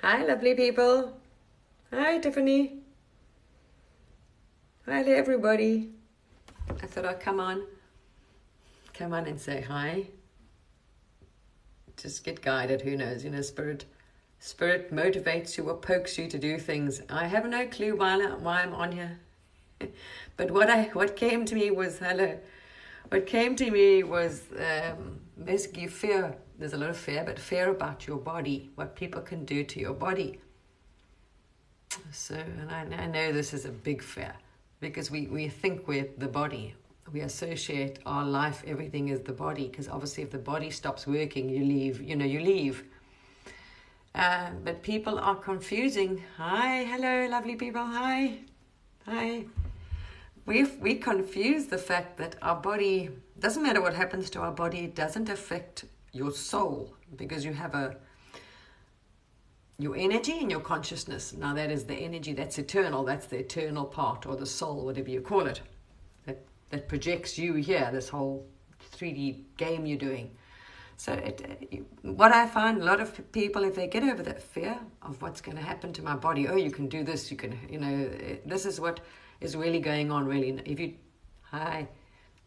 Hi, lovely people. Hi, Tiffany. Hi to everybody. I thought I'd come on and say hi. Just get guided. Who knows? Spirit motivates you or pokes you to do things. I have no clue why I'm on here. But what came to me was hello. What came to me was basically fear. There's a lot of fear, but fear about your body, what people can do to your body. So, and I know this is a big fear because we think we're the body. We associate our life, everything is the body, because obviously if the body stops working, you leave. But people are confusing. Hi, hello, lovely people. Hi. We confuse the fact that our body, doesn't matter what happens to our body, it doesn't affect your soul, because you have your energy and your consciousness. Now that is the energy that's eternal. That's the eternal part, or the soul, whatever you call it, that projects you here, this whole 3D game you're doing. So what I find, a lot of people, if they get over that fear of what's going to happen to my body, oh, you can do this, you can, this is what is really going on, really.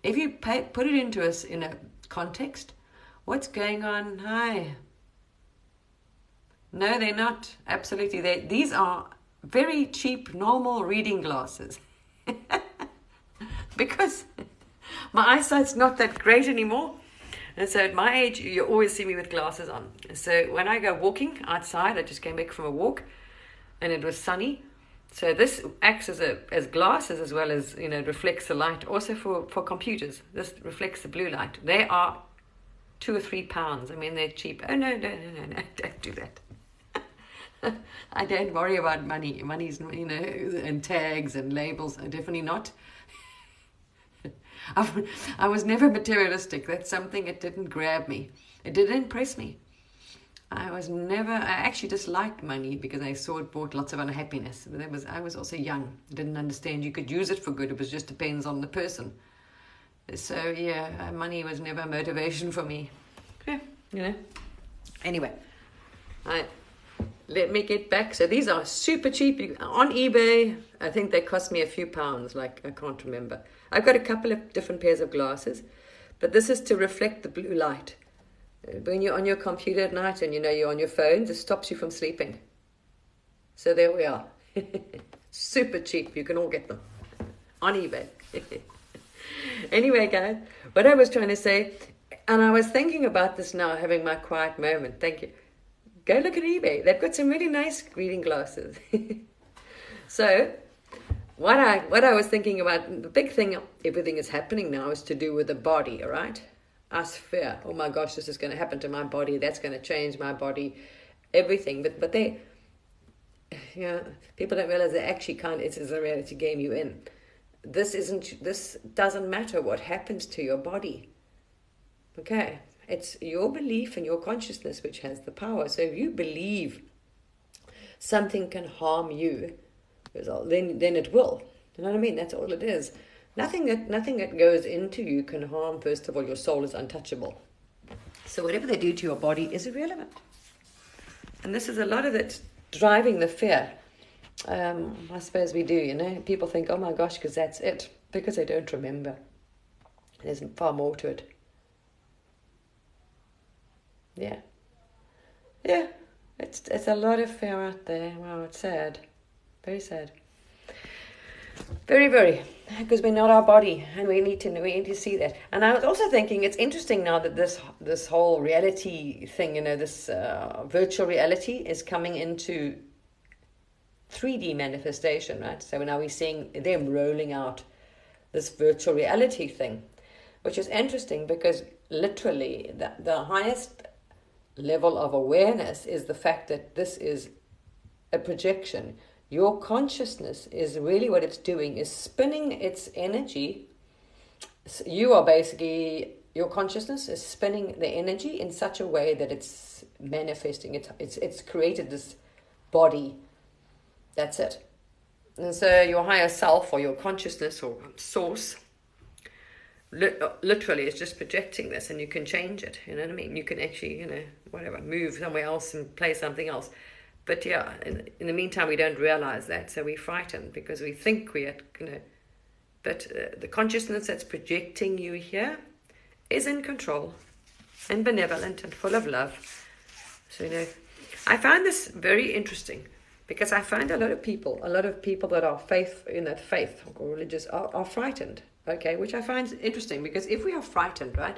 If you put it into us in a context, what's going on? Hi. No, they're not. Absolutely. These are very cheap, normal reading glasses. Because my eyesight's not that great anymore. And so at my age, you always see me with glasses on. So when I go walking outside, I just came back from a walk and it was sunny. So this acts as glasses, as well as, it reflects the light. Also for computers, this reflects the blue light. They are £2 or £3. I mean, they're cheap. Oh, no, don't do that. I don't worry about money. Money's, and tags and labels are definitely not. I was never materialistic. That's something that didn't grab me. It didn't impress me. I actually disliked money because I saw it brought lots of unhappiness. But I was also young. I didn't understand you could use it for good. It just depends on the person. So yeah, money was never a motivation for me. Yeah, Anyway, let me get back. So these are super cheap. On eBay, I think they cost me a few pounds. I can't remember. I've got a couple of different pairs of glasses, but this is to reflect the blue light. When you're on your computer at night and you're on your phone, it stops you from sleeping. So there we are. Super cheap. You can all get them on eBay. Anyway, guys, what I was trying to say, and I was thinking about this now, having my quiet moment. Thank you. Go look at eBay. They've got some really nice reading glasses. So what I was thinking about, the big thing, everything is happening now, is to do with the body, all right? Us fear. Oh my gosh, this is going to happen to my body. That's going to change my body. Everything. But people don't realize they actually can't. It's a reality game you're in. This doesn't matter what happens to your body. Okay? It's your belief and your consciousness which has the power. So if you believe something can harm you, then it will. You know what I mean? That's all it is. Nothing that goes into you can harm. First of all, your soul is untouchable. So whatever they do to your body is irrelevant. And this is a lot of it driving the fear. I suppose we do, People think, oh my gosh, because that's it. Because they don't remember. There's far more to it. Yeah. It's a lot of fear out there. Wow, it's sad. Very sad. Very, very. Because we're not our body, and we need to see that. And I was also thinking, it's interesting now that this whole reality thing, this virtual reality is coming into 3D manifestation, right? So now we're seeing them rolling out this virtual reality thing, which is interesting because literally the highest level of awareness is the fact that this is a projection. Your consciousness is really what it's doing, is spinning its energy. You are basically, your consciousness is spinning the energy in such a way that it's manifesting. It's created this body. That's it. And so your higher self, or your consciousness, or source, literally is just projecting this, and you can change it. You know what I mean? You can actually, move somewhere else and play something else. But yeah, in the meantime, we don't realize that. So we're frightened because we think we're, but the consciousness that's projecting you here is in control and benevolent and full of love. So, I found this very interesting because I find a lot of people that are faith or religious are frightened. Okay, which I find interesting because if we are frightened, right,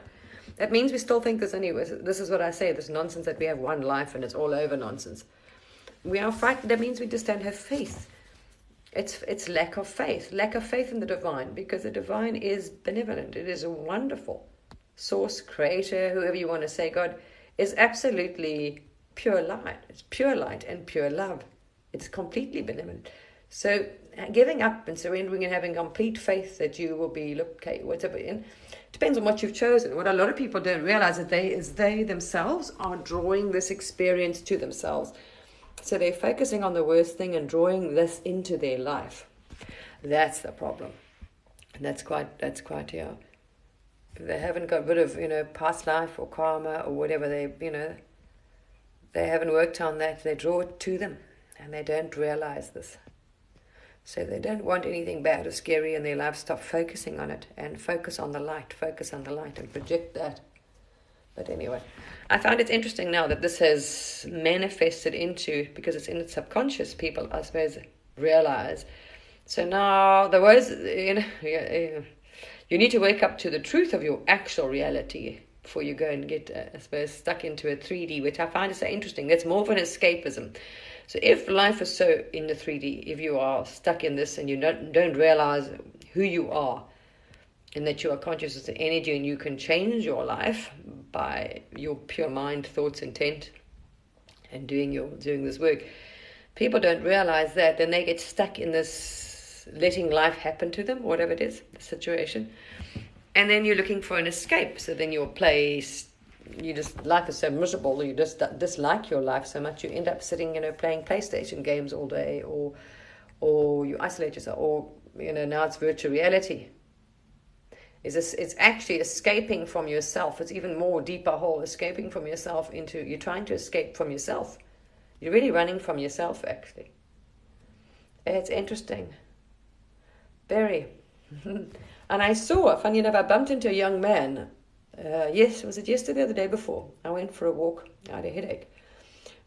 that means we still think this is what I say, this nonsense that we have one life and it's all over nonsense. We are frightened, that means we just don't have faith. It's lack of faith in the divine, because the divine is benevolent. It is a wonderful source, creator, whoever you want to say. God is absolutely pure light. It's pure light and pure love. It's completely benevolent. So giving up and surrendering and having complete faith that you will be, whatever, depends on what you've chosen. What a lot of people don't realize is they themselves are drawing this experience to themselves. So they're focusing on the worst thing and drawing this into their life. That's the problem. And that's quite, yeah. If they haven't got rid of, past life or karma or whatever, they haven't worked on that, they draw it to them and they don't realize this. So they don't want anything bad or scary in their life. Stop focusing on it and focus on the light and project that. But anyway, I find it interesting now that this has manifested into, because it's in the subconscious, people, I suppose, realize. So now there was, you need to wake up to the truth of your actual reality before you go and get, I suppose, stuck into a 3D, which I find is so interesting. That's more of an escapism. So if life is so in the 3D, if you are stuck in this and you don't realize who you are, and that you are conscious of the energy and you can change your life by your pure mind, thoughts, intent, and doing this work. People don't realize that, then they get stuck in this letting life happen to them, whatever it is, the situation. And then you're looking for an escape. So then your place, life is so miserable, you just dislike your life so much, you end up sitting, playing PlayStation games all day, or you isolate yourself, or, now it's virtual reality. It's actually escaping from yourself. It's even more deeper hole, escaping from yourself you're trying to escape from yourself. You're really running from yourself, actually. It's interesting. Very. And I saw, funny enough, I bumped into a young man. Was it yesterday or the day before? I went for a walk. I had a headache.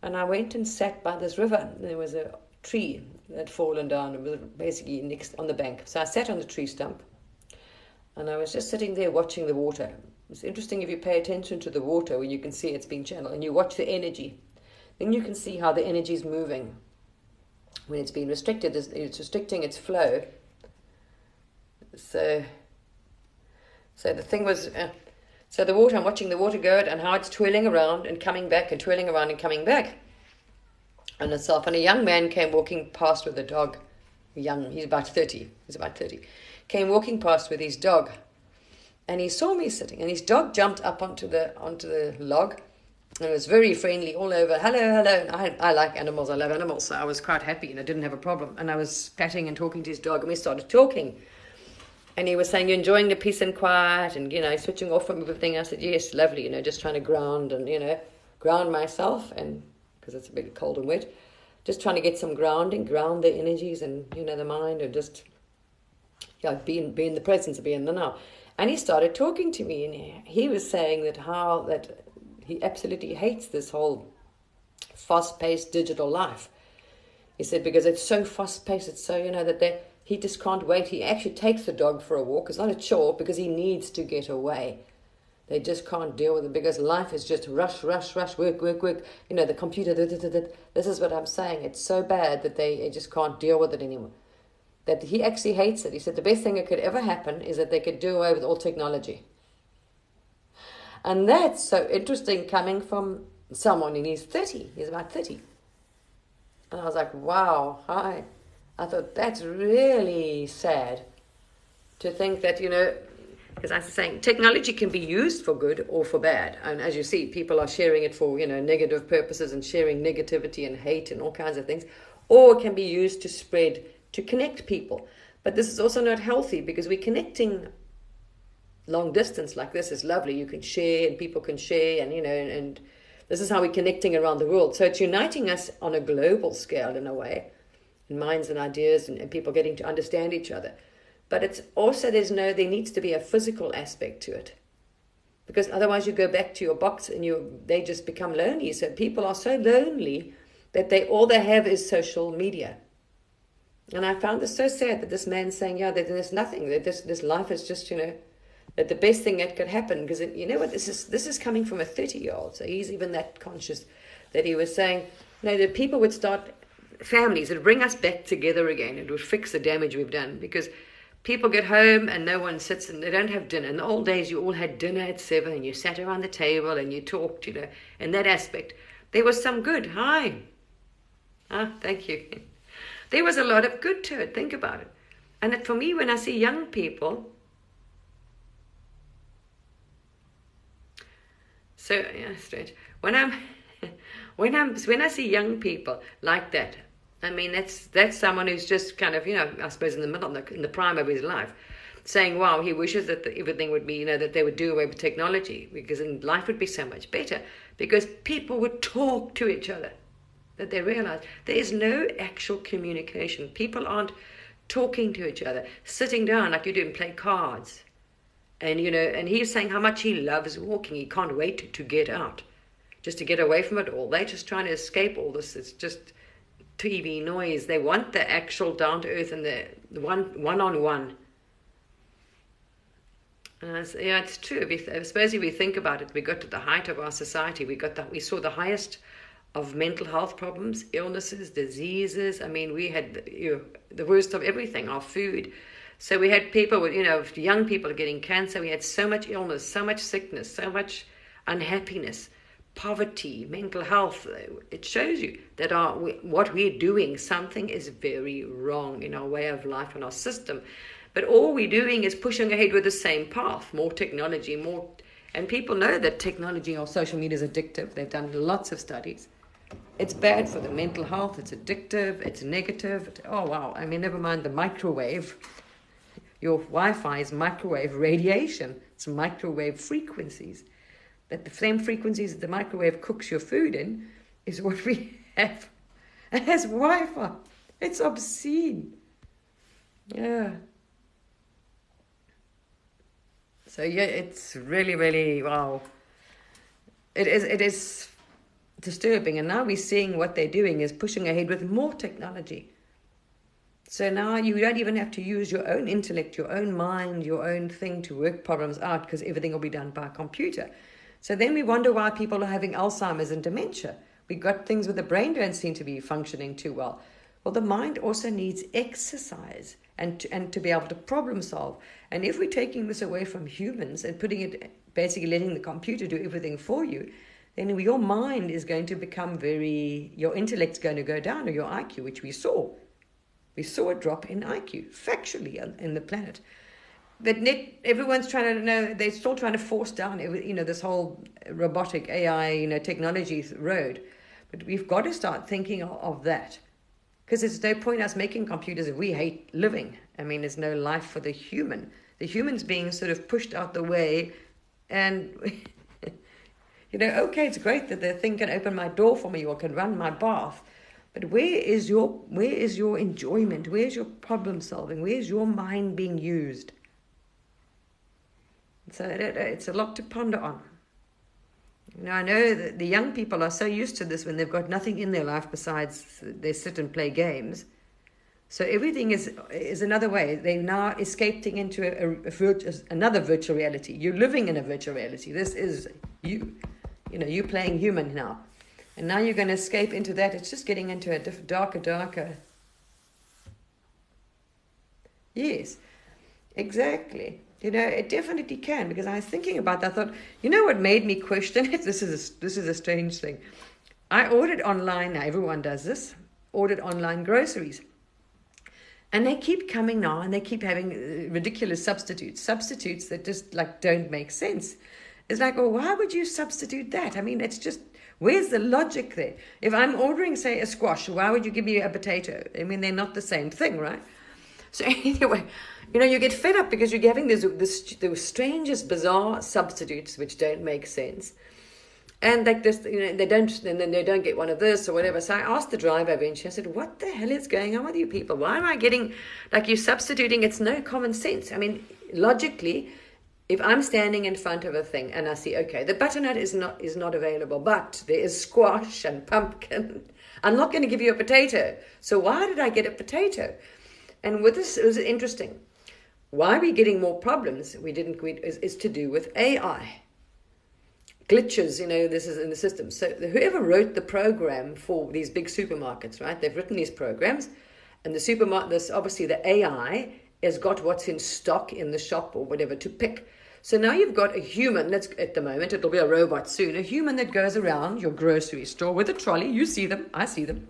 And I went and sat by this river. There was a tree that had fallen down. It was basically next on the bank. So I sat on the tree stump. And I was just sitting there watching the water. It's interesting if you pay attention to the water when you can see it's being channeled and you watch the energy. Then you can see how the energy is moving. When it's being restricted, it's restricting its flow. So the thing was, so the water, I'm watching the water go and how it's twirling around and coming back and twirling around and coming back on itself. And a young man came walking past with a dog. He's about 30. Came walking past with his dog, and he saw me sitting, and his dog jumped up onto the log, and it was very friendly all over. Hello. And I like animals. I love animals, so I was quite happy, and I didn't have a problem. And I was patting and talking to his dog, and we started talking. And he was saying, "You're enjoying the peace and quiet, and switching off from everything." I said, "Yes, lovely. Just trying to ground and ground myself, and because it's a bit cold and wet, just trying to get some grounding, ground the energies and the mind, and just." Be in the presence, be in the now. And he started talking to me, and he was saying that he absolutely hates this whole fast-paced digital life. He said because it's so fast-paced, it's so, that he just can't wait. He actually takes the dog for a walk. It's not a chore because he needs to get away. They just can't deal with it because life is just rush, work. The computer, this is what I'm saying. It's so bad that they just can't deal with it anymore. That he actually hates it. He said the best thing that could ever happen is that they could do away with all technology. And that's so interesting coming from someone in his 30. He's about 30. And I was like, wow, hi. I thought that's really sad to think that, because I was saying technology can be used for good or for bad. And as you see, people are sharing it for, negative purposes and sharing negativity and hate and all kinds of things. Or it can be used to connect people. But this is also not healthy because we're connecting long distance like this is lovely. You can share and people can share and, This is how we're connecting around the world. So it's uniting us on a global scale in a way, in minds and ideas, and people getting to understand each other. But it's also, there needs to be a physical aspect to it. Because otherwise you go back to your box and they just become lonely. So people are so lonely that all they have is social media. And I found this so sad that this man's saying, yeah, that there's nothing, that this life is just, that the best thing that could happen, because you know what, this is coming from a 30-year-old, so he's even that conscious, that he was saying, that people would start families, it would bring us back together again, it would fix the damage we've done, because people get home and no one sits and they don't have dinner. In the old days, you all had dinner at 7 and you sat around the table and you talked, in that aspect. There was some good. Hi. Thank you. There was a lot of good to it. Think about it. And for me, when I see young people, so yeah, strange. When I see young people like that, I mean, that's someone who's just kind of, I suppose in the middle, in the prime of his life, saying, wow, he wishes that everything would be, that they would do away with technology, because life would be so much better, because people would talk to each other, that they realize there is no actual communication. People aren't talking to each other, sitting down like you do and play cards. And, and he's saying how much he loves walking. He can't wait to get out, just to get away from it all. They're just trying to escape all this. It's just TV noise. They want the actual down to earth and the one-on-one. Yeah, it's true. I suppose if we think about it, we got to the height of our society. We saw the highest of mental health problems, illnesses, diseases. I mean, we had the worst of everything, our food. So we had people with, young people getting cancer. We had so much illness, so much sickness, so much unhappiness, poverty, mental health. It shows you that what we're doing, something is very wrong in our way of life and our system. But all we're doing is pushing ahead with the same path, more technology, more. And people know that technology or social media is addictive. They've done lots of studies. It's bad for the mental health. It's addictive. It's negative. Oh, wow. I mean, never mind the microwave. Your Wi-Fi is microwave radiation. It's microwave frequencies. That the same frequencies that the microwave cooks your food in is what we have as Wi-Fi. It's obscene. Yeah. So yeah, it's really, really, wow. It is disturbing. And now we're seeing what they're doing is pushing ahead with more technology. So now you don't even have to use your own intellect, your own mind, your own thing to work problems out, because everything will be done by a computer. So then we wonder why people are having Alzheimer's and dementia. We got things where the brain don't seem to be functioning too well. Well, the mind also needs exercise and to be able to problem solve. And if we're taking this away from humans and putting it, basically letting the computer do everything for you, then your mind is going to become your intellect's going to go down, or your IQ, which we saw. We saw a drop in IQ, factually, in the planet. But everyone's trying to know, they're still trying to force down, this whole robotic AI, technology road. But we've got to start thinking of that. Because there's no point us making computers if we hate living. I mean, there's no life for the human. The human's being sort of pushed out the way. And, okay, it's great that the thing can open my door for me or can run my bath. But where is your enjoyment? Where's your problem solving? Where's your mind being used? So it's a lot to ponder on. I know that the young people are so used to this when they've got nothing in their life besides they sit and play games. So everything is another way. They've now escaping into another virtual reality. You're living in a virtual reality. This is you. You're playing human now. And now you're going to escape into that. It's just getting into a darker. Yes, exactly. It definitely can, because I was thinking about that. I thought, what made me question it? This is a strange thing. I ordered online, now everyone does this, ordered online groceries. And they keep coming now, and they keep having ridiculous substitutes that just don't make sense. It's like, well, why would you substitute that? I mean, it's just, where's the logic there? If I'm ordering, say, a squash, why would you give me a potato? I mean, they're not the same thing, right? So anyway, you get fed up because you're having the strangest, bizarre substitutes which don't make sense. And like this, they don't get one of this or whatever. So I asked the driver eventually, I said, what the hell is going on with you people? Why am I getting, like, you're substituting? It's no common sense. I mean, logically, if I'm standing in front of a thing and I see, okay, the butternut is not available, but there is squash and pumpkin. I'm not going to give you a potato. So why did I get a potato? And with this, it was interesting. Why we're getting more problems is to do with AI. Glitches, this is in the system. So whoever wrote the program for these big supermarkets, right? They've written these programs, and obviously the AI has got what's in stock in the shop or whatever to pick. So now you've got a human that's, at the moment, it'll be a robot soon, a human that goes around your grocery store with a trolley. You see them, I see them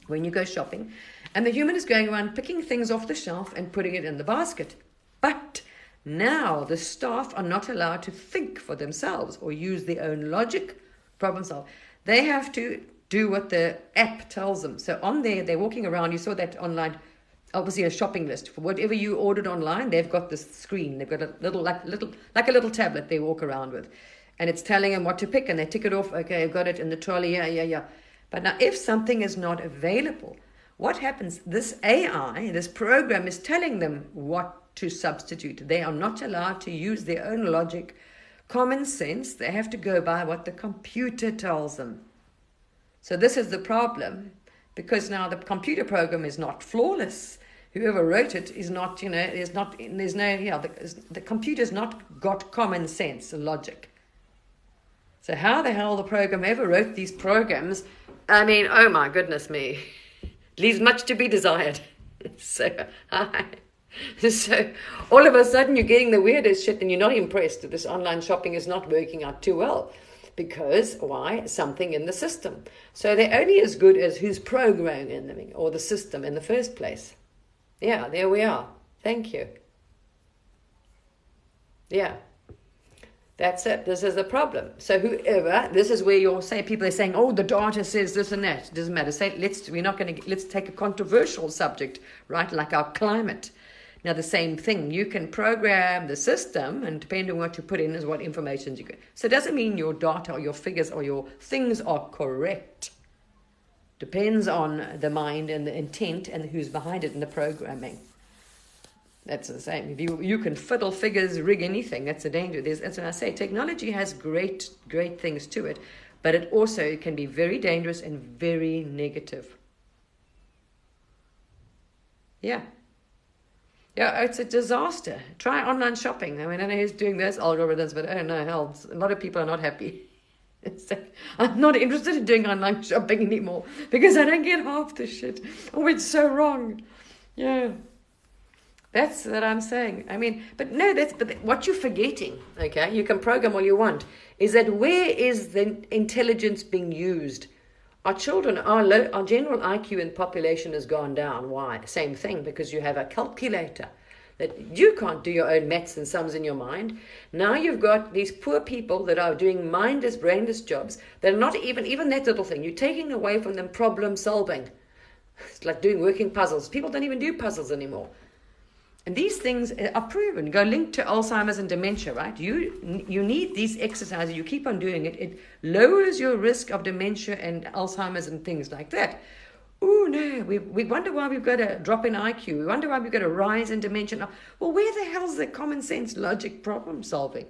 when you go shopping. And the human is going around picking things off the shelf and putting it in the basket. But now the staff are not allowed to think for themselves or use their own logic, problem solve. They have to do what the app tells them. So on there, they're walking around. You saw that online, obviously a shopping list for whatever you ordered online. They've got this screen. They've got a little tablet they walk around with, and it's telling them what to pick, and they tick it off. Okay, I've got it in the trolley. Yeah. But now, if something is not available, what happens? This AI, this program, is telling them what to substitute. They are not allowed to use their own logic, common sense. They have to go by what the computer tells them. So this is the problem, because now the computer program is not flawless. Whoever wrote it is not, the computer's not got common sense and logic. So how the hell the program ever wrote these programs? I mean, oh my goodness me. Leaves much to be desired. So all of a sudden you're getting the weirdest shit, and you're not impressed that this online shopping is not working out too well. Because, why? Something in the system. So they're only as good as who's programming them, or the system in the first place. Yeah, there we are. Thank you. Yeah. That's it. This is the problem. So this is where you'll say, people are saying, oh, the data says this and that. It doesn't matter. Let's take a controversial subject, right? Like our climate. Now, the same thing, you can program the system, and depending on what you put in is what information you get. So it doesn't mean your data or your figures or your things are correct. Depends on the mind and the intent and who's behind it in the programming. That's the same. If you can fiddle figures, rig anything, that's a danger. That's what I say. Technology has great things to it, but it also can be very dangerous and very negative. Yeah. Yeah, it's a disaster. Try online shopping. I mean, I know who's doing those algorithms, but oh no, hell, a lot of people are not happy. It's like, I'm not interested in doing online shopping anymore because I don't get half the shit. Oh, it's so wrong. Yeah. That's what I'm saying. I mean, but what you're forgetting, okay, you can program all you want, is that where is the intelligence being used? Our children, our general IQ in population has gone down. Why? Same thing, because you have a calculator that you can't do your own maths and sums in your mind. Now you've got these poor people that are doing mindless, brainless jobs. They're not even that little thing. You're taking away from them problem solving. It's like doing working puzzles. People don't even do puzzles anymore. And these things are proven. Go linked to Alzheimer's and dementia, right? You need these exercises. You keep on doing it. It lowers your risk of dementia and Alzheimer's and things like that. Oh, no, we wonder why we've got a drop in IQ. We wonder why we've got a rise in dementia. Well, where the hell's the common sense logic problem solving?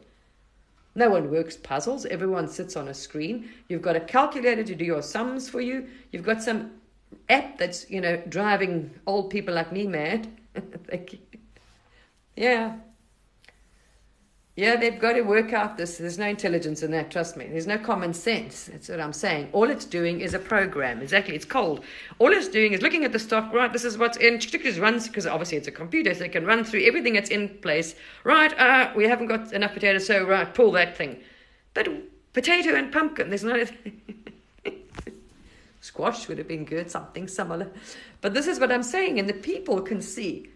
No one works puzzles. Everyone sits on a screen. You've got a calculator to do your sums for you. You've got some app that's, driving old people like me mad. Thank you. Yeah. Yeah, they've got to work out this. There's no intelligence in that, trust me. There's no common sense. That's what I'm saying. All it's doing is a program. Exactly, it's cold. All it's doing is looking at the stock, right, this is what's in, just runs, because obviously it's a computer, so it can run through everything that's in place. Right, we haven't got enough potatoes, so right, pull that thing. But potato and pumpkin, there's no... Squash would have been good, something similar. But this is what I'm saying, and the people can see.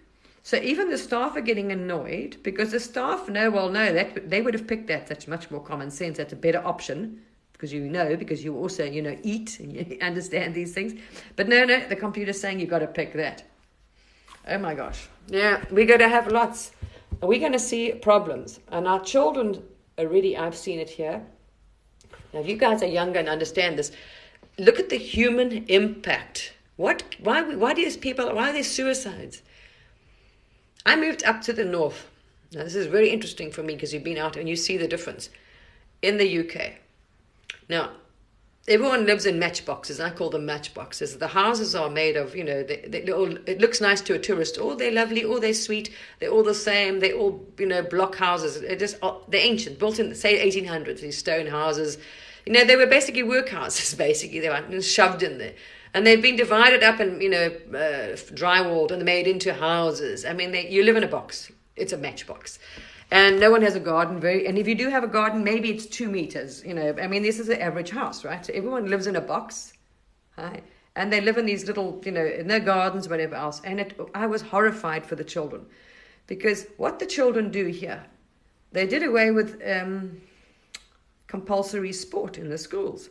So even the staff are getting annoyed because the staff know that they would have picked that. That's much more common sense. That's a better option because you also, eat and you understand these things. But no, the computer's saying you've got to pick that. Oh my gosh. Yeah, we're going to have lots. We're going to see problems. And our children already, I've seen it here. Now, if you guys are younger and understand this, look at the human impact. Why are there suicides? I moved up to the north. Now, this is very interesting for me because you've been out and you see the difference in the UK. Now, everyone lives in matchboxes. I call them matchboxes. The houses are made of, it looks nice to a tourist. Oh, they're lovely. Oh, they're sweet. They're all the same. They're all, block houses. They're ancient, built in, say, 1800s, these stone houses. They were basically workhouses, basically. They were shoved in there. And they've been divided up and, drywalled and made into houses. I mean, you live in a box. It's a matchbox. And no one has a garden. And if you do have a garden, maybe it's 2 meters. This is the average house, right? So everyone lives in a box. Right? And they live in these little, in their gardens, whatever else. And I was horrified for the children. Because what the children do here, they did away with compulsory sport in the schools.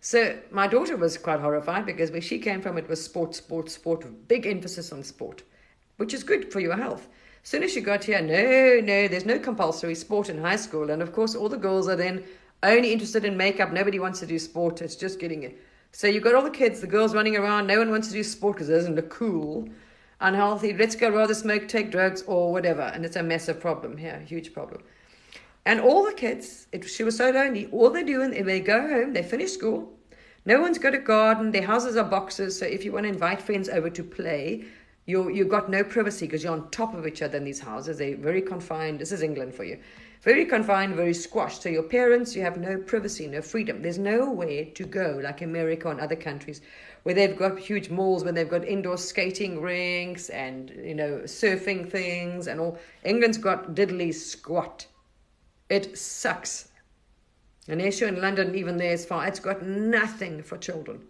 So my daughter was quite horrified because where she came from, it was sport, big emphasis on sport, which is good for your health. As soon as she got here, no, there's no compulsory sport in high school. And of course, all the girls are then only interested in makeup. Nobody wants to do sport. It's just getting it. So you've got all the kids, the girls running around. No one wants to do sport because it doesn't look cool, unhealthy. Let's go rather smoke, take drugs or whatever. And it's a massive problem here, huge problem. And all the kids, she was so lonely. All they do, they go home, they finish school. No one's got a garden. Their houses are boxes. So if you want to invite friends over to play, you've got no privacy because you're on top of each other in these houses. They're very confined. This is England for you. Very confined, very squashed. So your parents, you have no privacy, no freedom. There's nowhere to go like America and other countries where they've got huge malls, where they've got indoor skating rinks and, surfing things and all. England's got diddly squat. It sucks. Unless you're in London, even there is far. It's got nothing for children.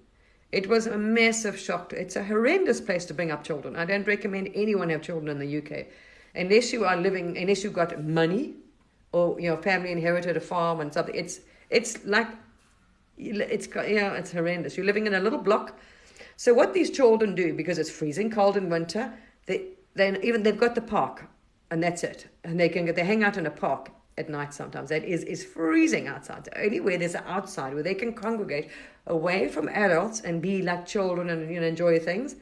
It was a massive shock. It's a horrendous place to bring up children. I don't recommend anyone have children in the UK. Unless you've got money or your family inherited a farm and something. It's horrendous. You're living in a little block. So what these children do, because it's freezing cold in winter, they've got the park and that's it. And they hang out in a park at night sometimes. That is freezing outside. The only way there's an outside where they can congregate away from adults and be like children and enjoy things.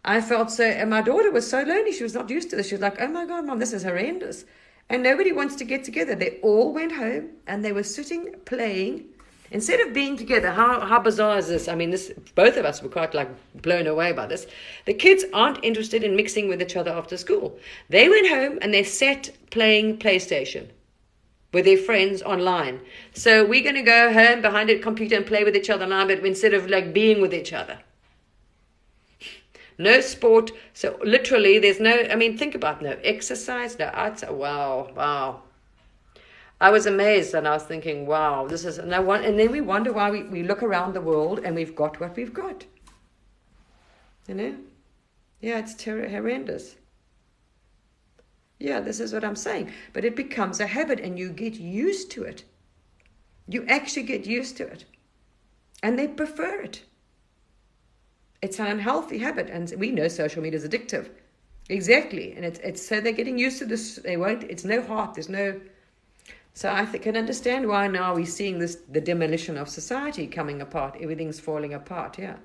I felt so, and my daughter was so lonely. She was not used to this. She was like, oh my God, Mom, this is horrendous. And nobody wants to get together. They all went home and they were sitting, playing. Instead of being together, how bizarre is this? Both of us were quite blown away by this. The kids aren't interested in mixing with each other after school. They went home and they sat playing PlayStation with their friends online. So we're going to go home behind a computer and play with each other now, but instead of being with each other. No sport. So literally there's think about no exercise, no outside. Wow. I was amazed and I was thinking, wow, this is, and then we wonder why we look around the world and we've got what we've got. Yeah, it's horrendous. Yeah, this is what I'm saying. But it becomes a habit and you get used to it. You actually get used to it. And they prefer it. It's an unhealthy habit. And we know social media is addictive. Exactly. And it's so they're getting used to this. It's no heart. There's no. So I can understand why now we're seeing the demolition of society coming apart. Everything's falling apart. Yeah.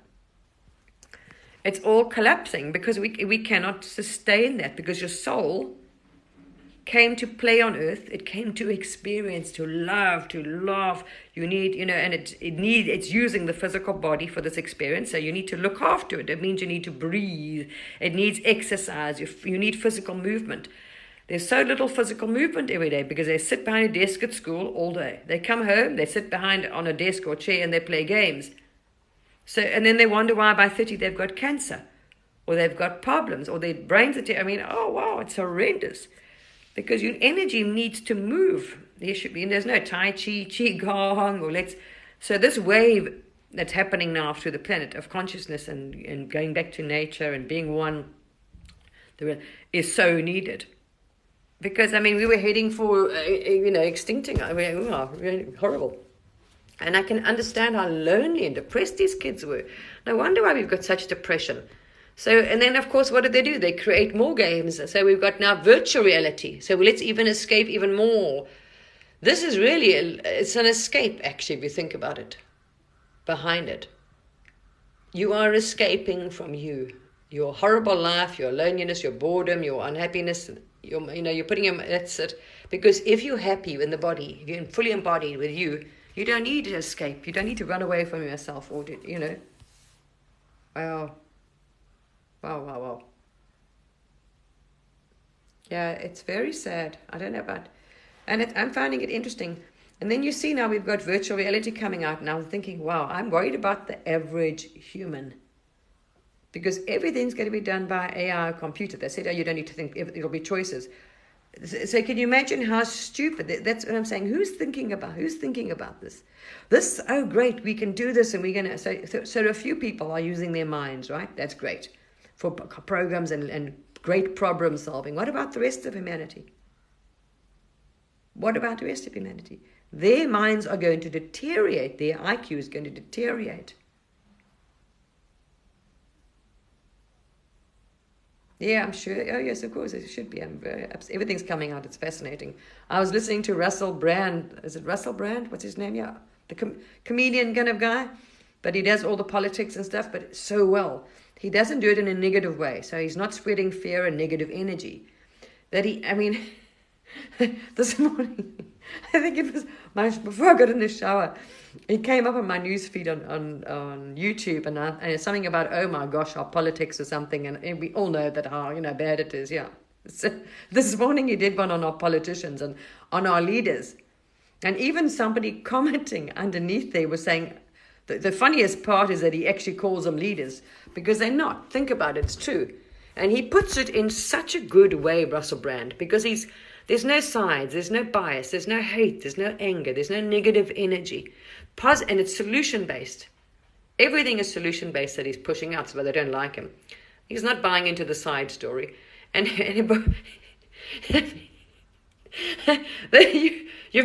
It's all collapsing because we cannot sustain that because your soul came to play on earth. It came to experience, to love, to laugh. You need, and it's using the physical body for this experience. So you need to look after it. It means you need to breathe. It needs exercise. You need physical movement. There's so little physical movement every day because they sit behind a desk at school all day. They come home, they sit behind on a desk or chair and they play games. So, and then they wonder why by 30 they've got cancer or they've got problems or their brains are, oh wow, it's horrendous. Because your energy needs to move. There's no Tai Chi, Qigong, so this wave that's happening now through the planet of consciousness and going back to nature and being one is so needed. Because, we were heading for, extincting. Really horrible. And I can understand how lonely and depressed these kids were. No wonder why we've got such depression. So, and then, of course, what do? They create more games. So we've got now virtual reality. So let's even escape even more This is really, it's an escape, actually, if you think about it, behind it. You are escaping from you. Your horrible life, your loneliness, your boredom, your unhappiness, you're putting your, that's it. Because if you're happy in the body, if you're fully embodied with you don't need to escape. You don't need to run away from yourself or, Wow. Wow. Yeah, it's very sad. I don't know about, and I'm finding it interesting. And then you see now we've got virtual reality coming out, and I'm thinking, wow, I'm worried about the average human. Because everything's going to be done by AI or computer. They said, you don't need to think, it'll be choices. So can you imagine how stupid, that's what I'm saying, who's thinking about this? Oh great, we can do this, and we're going to, so a few people are using their minds, right? That's great. For programs and great problem solving. What about the rest of humanity? Their minds are going to deteriorate. Their IQ is going to deteriorate. Yeah, I'm sure. Oh, yes, of course, it should be. Everything's coming out. It's fascinating. I was listening to Russell Brand. Is it Russell Brand? What's his name? Yeah, the comedian kind of guy. But he does all the politics and stuff, but so well. He doesn't do it in a negative way. So he's not spreading fear and negative energy. This morning, I think it was before I got in the shower, it came up on my news feed on YouTube, and it's something about, oh my gosh, our politics or something, and we all know that how bad it is. Yeah, so this morning he did one on our politicians and on our leaders, and even somebody commenting underneath there was saying the funniest part is that he actually calls them leaders because they're not. Think about it, it's true, and he puts it in such a good way, Russell Brand, because there's no sides, there's no bias, there's no hate, there's no anger, there's no negative energy. And it's solution-based. Everything is solution-based that he's pushing out, so they don't like him. He's not buying into the side story. And you've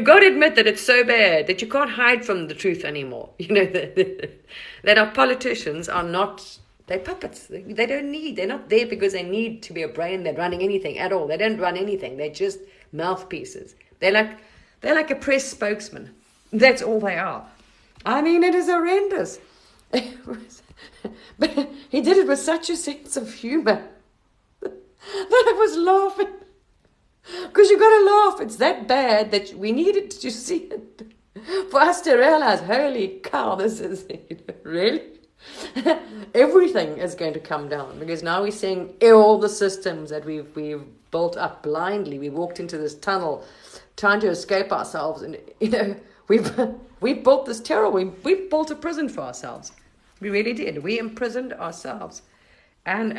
got to admit that it's so bad that you can't hide from the truth anymore. That our politicians are not, they're puppets. They're not there because they need to be a brain that's running anything at all. They don't run anything. They're just mouthpieces. They're like a press spokesman. That's all they are. It is horrendous. But he did it with such a sense of humor that I was laughing. Because you got to laugh. It's that bad that we needed to see it for us to realize, holy cow, this is really. Everything is going to come down because now we're seeing all the systems that we've built up blindly. We walked into this tunnel trying to escape ourselves, and we've built this terror. We built a prison for ourselves. We really did. We imprisoned ourselves, and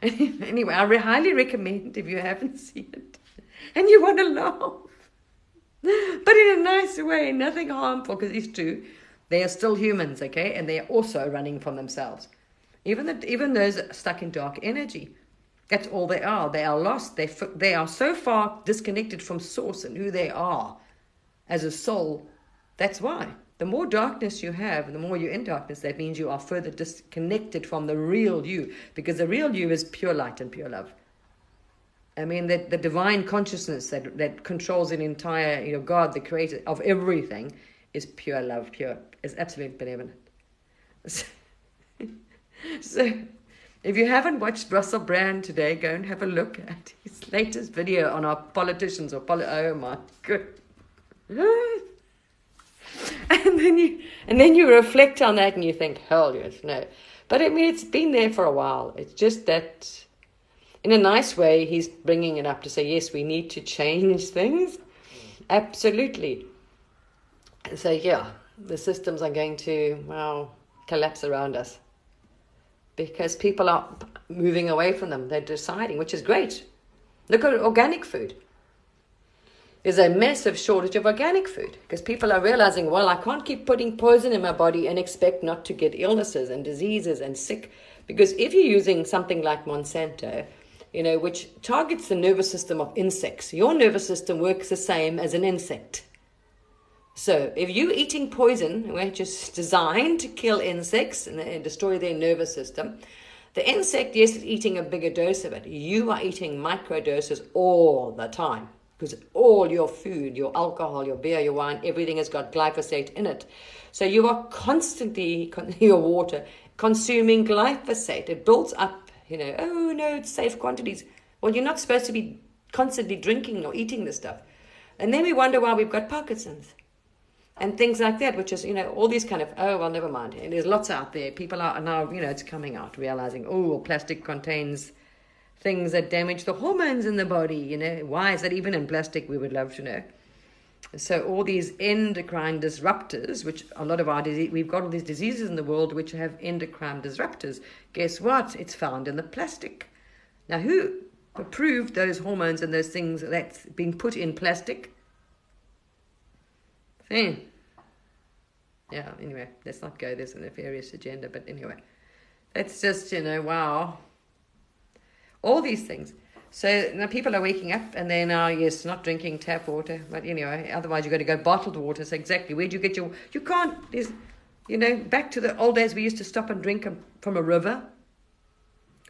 anyway, I highly recommend if you haven't seen it and you want to laugh, but in a nice way, nothing harmful, because it's true. They are still humans, okay? And they are also running from themselves. Even those stuck in dark energy, that's all they are. They are lost. They are so far disconnected from source and who they are as a soul. That's why. The more darkness you have, and the more you're in darkness, that means you are further disconnected from the real you. Because the real you is pure light and pure love. The divine consciousness that controls an entire, God, the creator of everything, is pure love, is absolute benevolent. So, if you haven't watched Russell Brand today, go and have a look at his latest video on our politicians oh my God. And then you reflect on that and you think, hell yes, no. But it's been there for a while. It's just that, in a nice way, he's bringing it up to say, yes, we need to change things. Absolutely. So yeah, the systems are going to, collapse around us because people are moving away from them. They're deciding, which is great. Look at organic food. There's a massive shortage of organic food because people are realizing, I can't keep putting poison in my body and expect not to get illnesses and diseases and sick. Because if you're using something like Monsanto, which targets the nervous system of insects, your nervous system works the same as an insect. So if you're eating poison, which is designed to kill insects and destroy their nervous system, the insect, yes, is eating a bigger dose of it. You are eating micro doses all the time. because all your food, your alcohol, your beer, your wine, everything has got glyphosate in it. So you are constantly, your water, consuming glyphosate. It builds up, oh no, it's safe quantities. Well, you're not supposed to be constantly drinking or eating this stuff. And then we wonder why we've got Parkinson's and things like that, which is, all these kind of, oh, well, never mind. And there's lots out there. People are now, it's coming out, realizing, oh, plastic contains things that damage the hormones in the body, Why is that even in plastic? We would love to know. So all these endocrine disruptors, which a lot of our disease, we've got all these diseases in the world which have endocrine disruptors. Guess what? It's found in the plastic. Now, who approved those hormones and those things that's being put in plastic? Yeah, anyway, let's not go. There's a nefarious agenda, but anyway, that's just, wow. All these things. So now people are waking up and they're now, yes, not drinking tap water, but anyway, otherwise you've got to go bottled water. So exactly, where do you get you can't, there's, back to the old days we used to stop and drink from a river.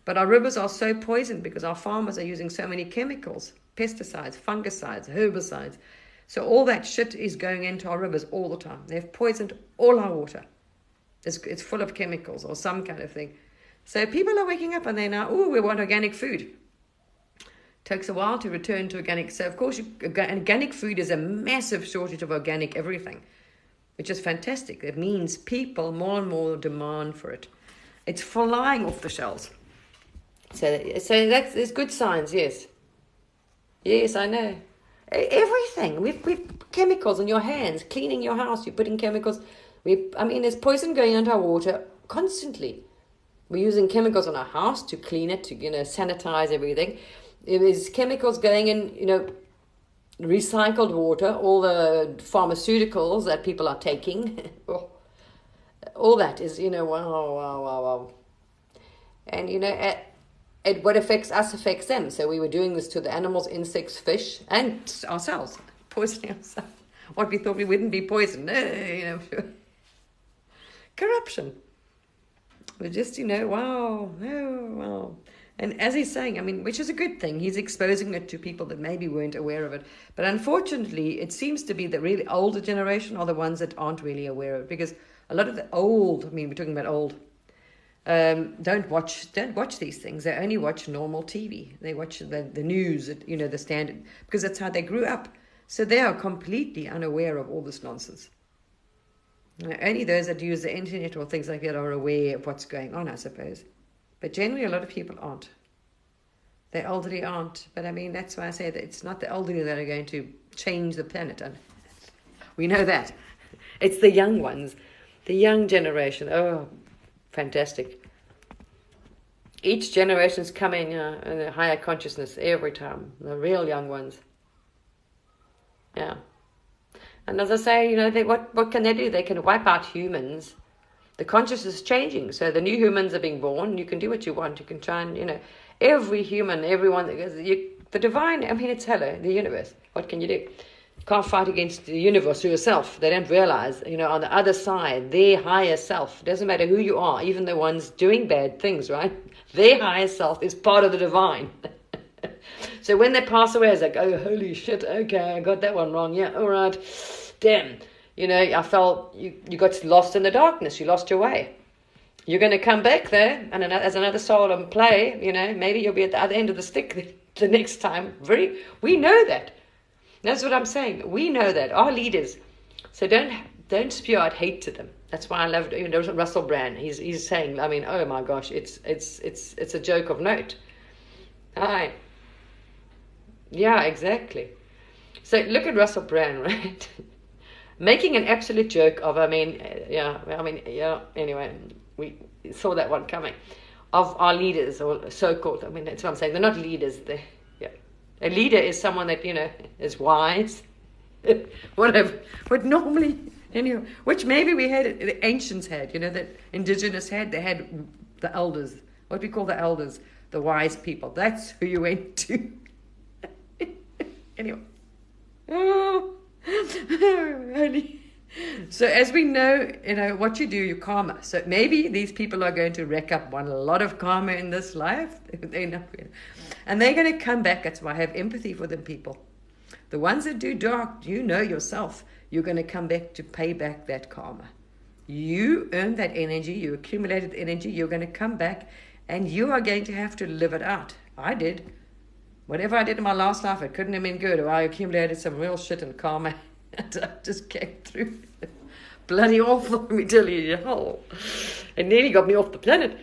But our rivers are so poisoned because our farmers are using so many chemicals, pesticides, fungicides, herbicides. So all that shit is going into our rivers all the time. They've poisoned all our water. It's full of chemicals or some kind of thing. So people are waking up and they're now, we want organic food. Takes a while to return to organic. So, of course, organic food is a massive shortage of organic everything, which is fantastic. It means people more and more demand for it. It's flying off the shelves. So there's good signs, yes. Yes, I know. Everything. We've chemicals in your hands, cleaning your house. You're putting chemicals. There's poison going into our water constantly. We're using chemicals on our house to clean it, to, sanitize everything. There's chemicals going in, recycled water, all the pharmaceuticals that people are taking. All that is, wow. And what affects us affects them. So we were doing this to the animals, insects, fish, and ourselves, poisoning ourselves. What we thought we wouldn't be poisoned. Corruption. We're just, wow. And as he's saying, which is a good thing, he's exposing it to people that maybe weren't aware of it. But unfortunately, it seems to be the really older generation are the ones that aren't really aware of it. Because a lot of the old, we're talking about old, don't watch these things. They only watch normal TV. They watch the news, the standard, because that's how they grew up. So they are completely unaware of all this nonsense. Only those that use the internet or things like that are aware of what's going on, I suppose. But generally, a lot of people aren't. The elderly aren't. But that's why I say that it's not the elderly that are going to change the planet. And we know that. It's the young ones, the young generation. Oh, fantastic. Each generation's coming in a higher consciousness every time. The real young ones. Yeah. And as I say, what can they do? They can wipe out humans. The consciousness is changing. So the new humans are being born. You can do what you want. You can try and, every human, everyone, the divine, it's hello, the universe. What can you do? You can't fight against the universe or yourself. They don't realize, on the other side, their higher self, doesn't matter who you are, even the ones doing bad things, right? Their higher self is part of the divine. So when they pass away, it's like, oh, holy shit, okay, I got that one wrong. Yeah, all right, damn. I felt you got lost in the darkness. You lost your way. You're going to come back there, and as another soul and play, maybe you'll be at the other end of the stick the next time. We know that. That's what I'm saying. We know that. Our leaders. So don't spew out hate to them. That's why I loved Russell Brand. He's saying, oh my gosh, it's a joke of note. Aye. Yeah, exactly. So look at Russell Brand, right? Making an absolute joke of, anyway, we saw that one coming, of our leaders, or so-called, that's what I'm saying, they're not leaders, a leader is someone that, is wise, whatever, but normally, which maybe the ancients had, that indigenous had, they had the elders, what we call the elders, the wise people, that's who you went to. Anyway. Oh. So as we know, what you do, you karma. So maybe these people are going to rack up a lot of karma in this life. And they're going to come back. That's why I have empathy for them people. The ones that do dark, you know yourself, you're going to come back to pay back that karma. You earned that energy, you accumulated energy, you're going to come back and you are going to have to live it out. I did. Whatever I did in my last life, it couldn't have been good, or I accumulated some real shit and karma and I just came through. Bloody awful, let me tell you. Oh, it nearly got me off the planet.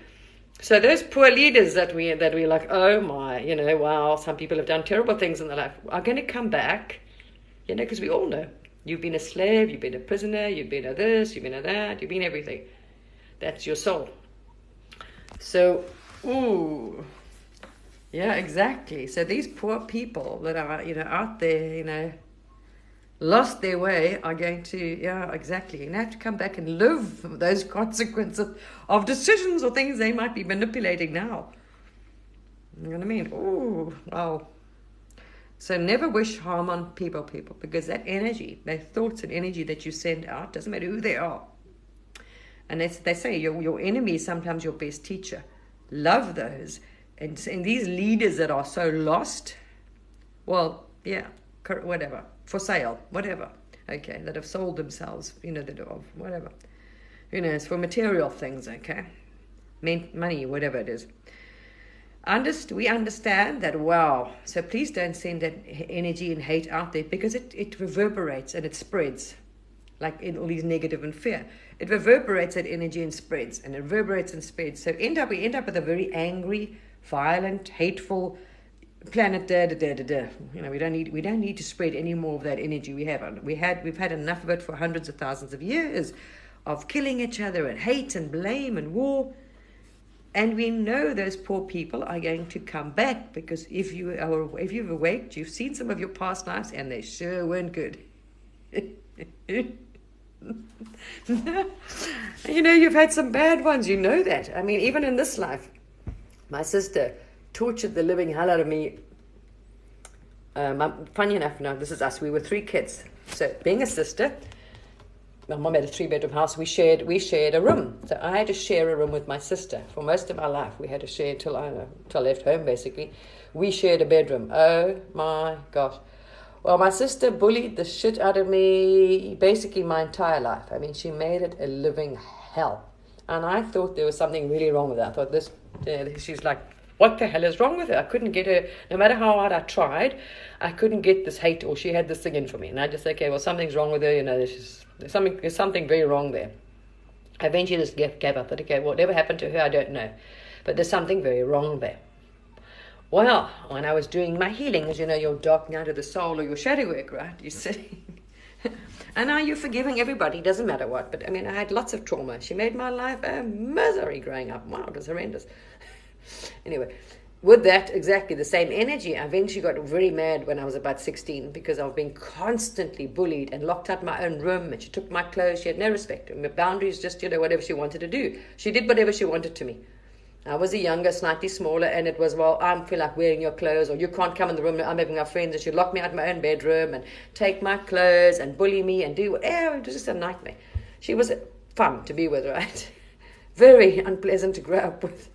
So those poor leaders that we like, oh my, wow, some people have done terrible things in their life, are going to come back, because we all know. You've been a slave, you've been a prisoner, you've been a this, you've been a that, you've been everything. That's your soul. So, yeah, exactly. So these poor people that are, out there, lost their way are going to, exactly, and have to come back and live those consequences of decisions or things they might be manipulating now. You know what I mean? Oh, wow. So never wish harm on people, because that energy, their thoughts and energy that you send out, doesn't matter who they are. And they say your enemy is sometimes your best teacher. Love those. And these leaders that are so lost, well, yeah, whatever, for sale, whatever, okay, that have sold themselves, that are whatever, it's for material things, okay, money, whatever it is. We understand that, wow, so please don't send that energy and hate out there, because it reverberates and it spreads, like in all these negative and fear. It reverberates that energy and spreads, and it reverberates and spreads. So we end up with a very angry, violent, hateful planet. We don't need to spread any more of that energy we have. We've had enough of it for hundreds of thousands of years, of killing each other and hate and blame and war. And we know those poor people are going to come back, because if you've awaked, you've seen some of your past lives, and they sure weren't good. You've had some bad ones, that. I mean, even in this life, my sister tortured the living hell out of me. Funny enough, now this is us. We were 3 kids. So being a sister, my mom had a 3-bedroom house. We shared a room. So I had to share a room with my sister for most of my life. We had to share till I left home, basically. We shared a bedroom. Oh my gosh. Well, my sister bullied the shit out of me basically my entire life. I mean, she made it a living hell. And I thought there was something really wrong with her. I thought she's like, what the hell is wrong with her? I couldn't get her, no matter how hard I tried, I couldn't get this hate, or she had this thing in for me. And I just said, okay, well, something's wrong with her, there's something very wrong there. I eventually just gave up. That, okay, whatever happened to her, I don't know. But there's something very wrong there. Well, when I was doing my healing, as your dark night of the soul or your shadow work, right? You're sitting. And now you're forgiving everybody, doesn't matter what. But I mean, I had lots of trauma. She made my life a misery growing up. Wow, it was horrendous. Anyway, with that, exactly the same energy, I eventually got very mad when I was about 16, because I've been constantly bullied and locked out my own room, and she took my clothes. She had no respect. My boundaries, just, whatever she wanted to do. She did whatever she wanted to me. I was a younger, slightly smaller, and it was, well, I feel like wearing your clothes, or you can't come in the room, I'm having our friends, and she'd lock me out of my own bedroom and take my clothes and bully me and do whatever. It was just a nightmare. She was fun to be with, right? Very unpleasant to grow up with.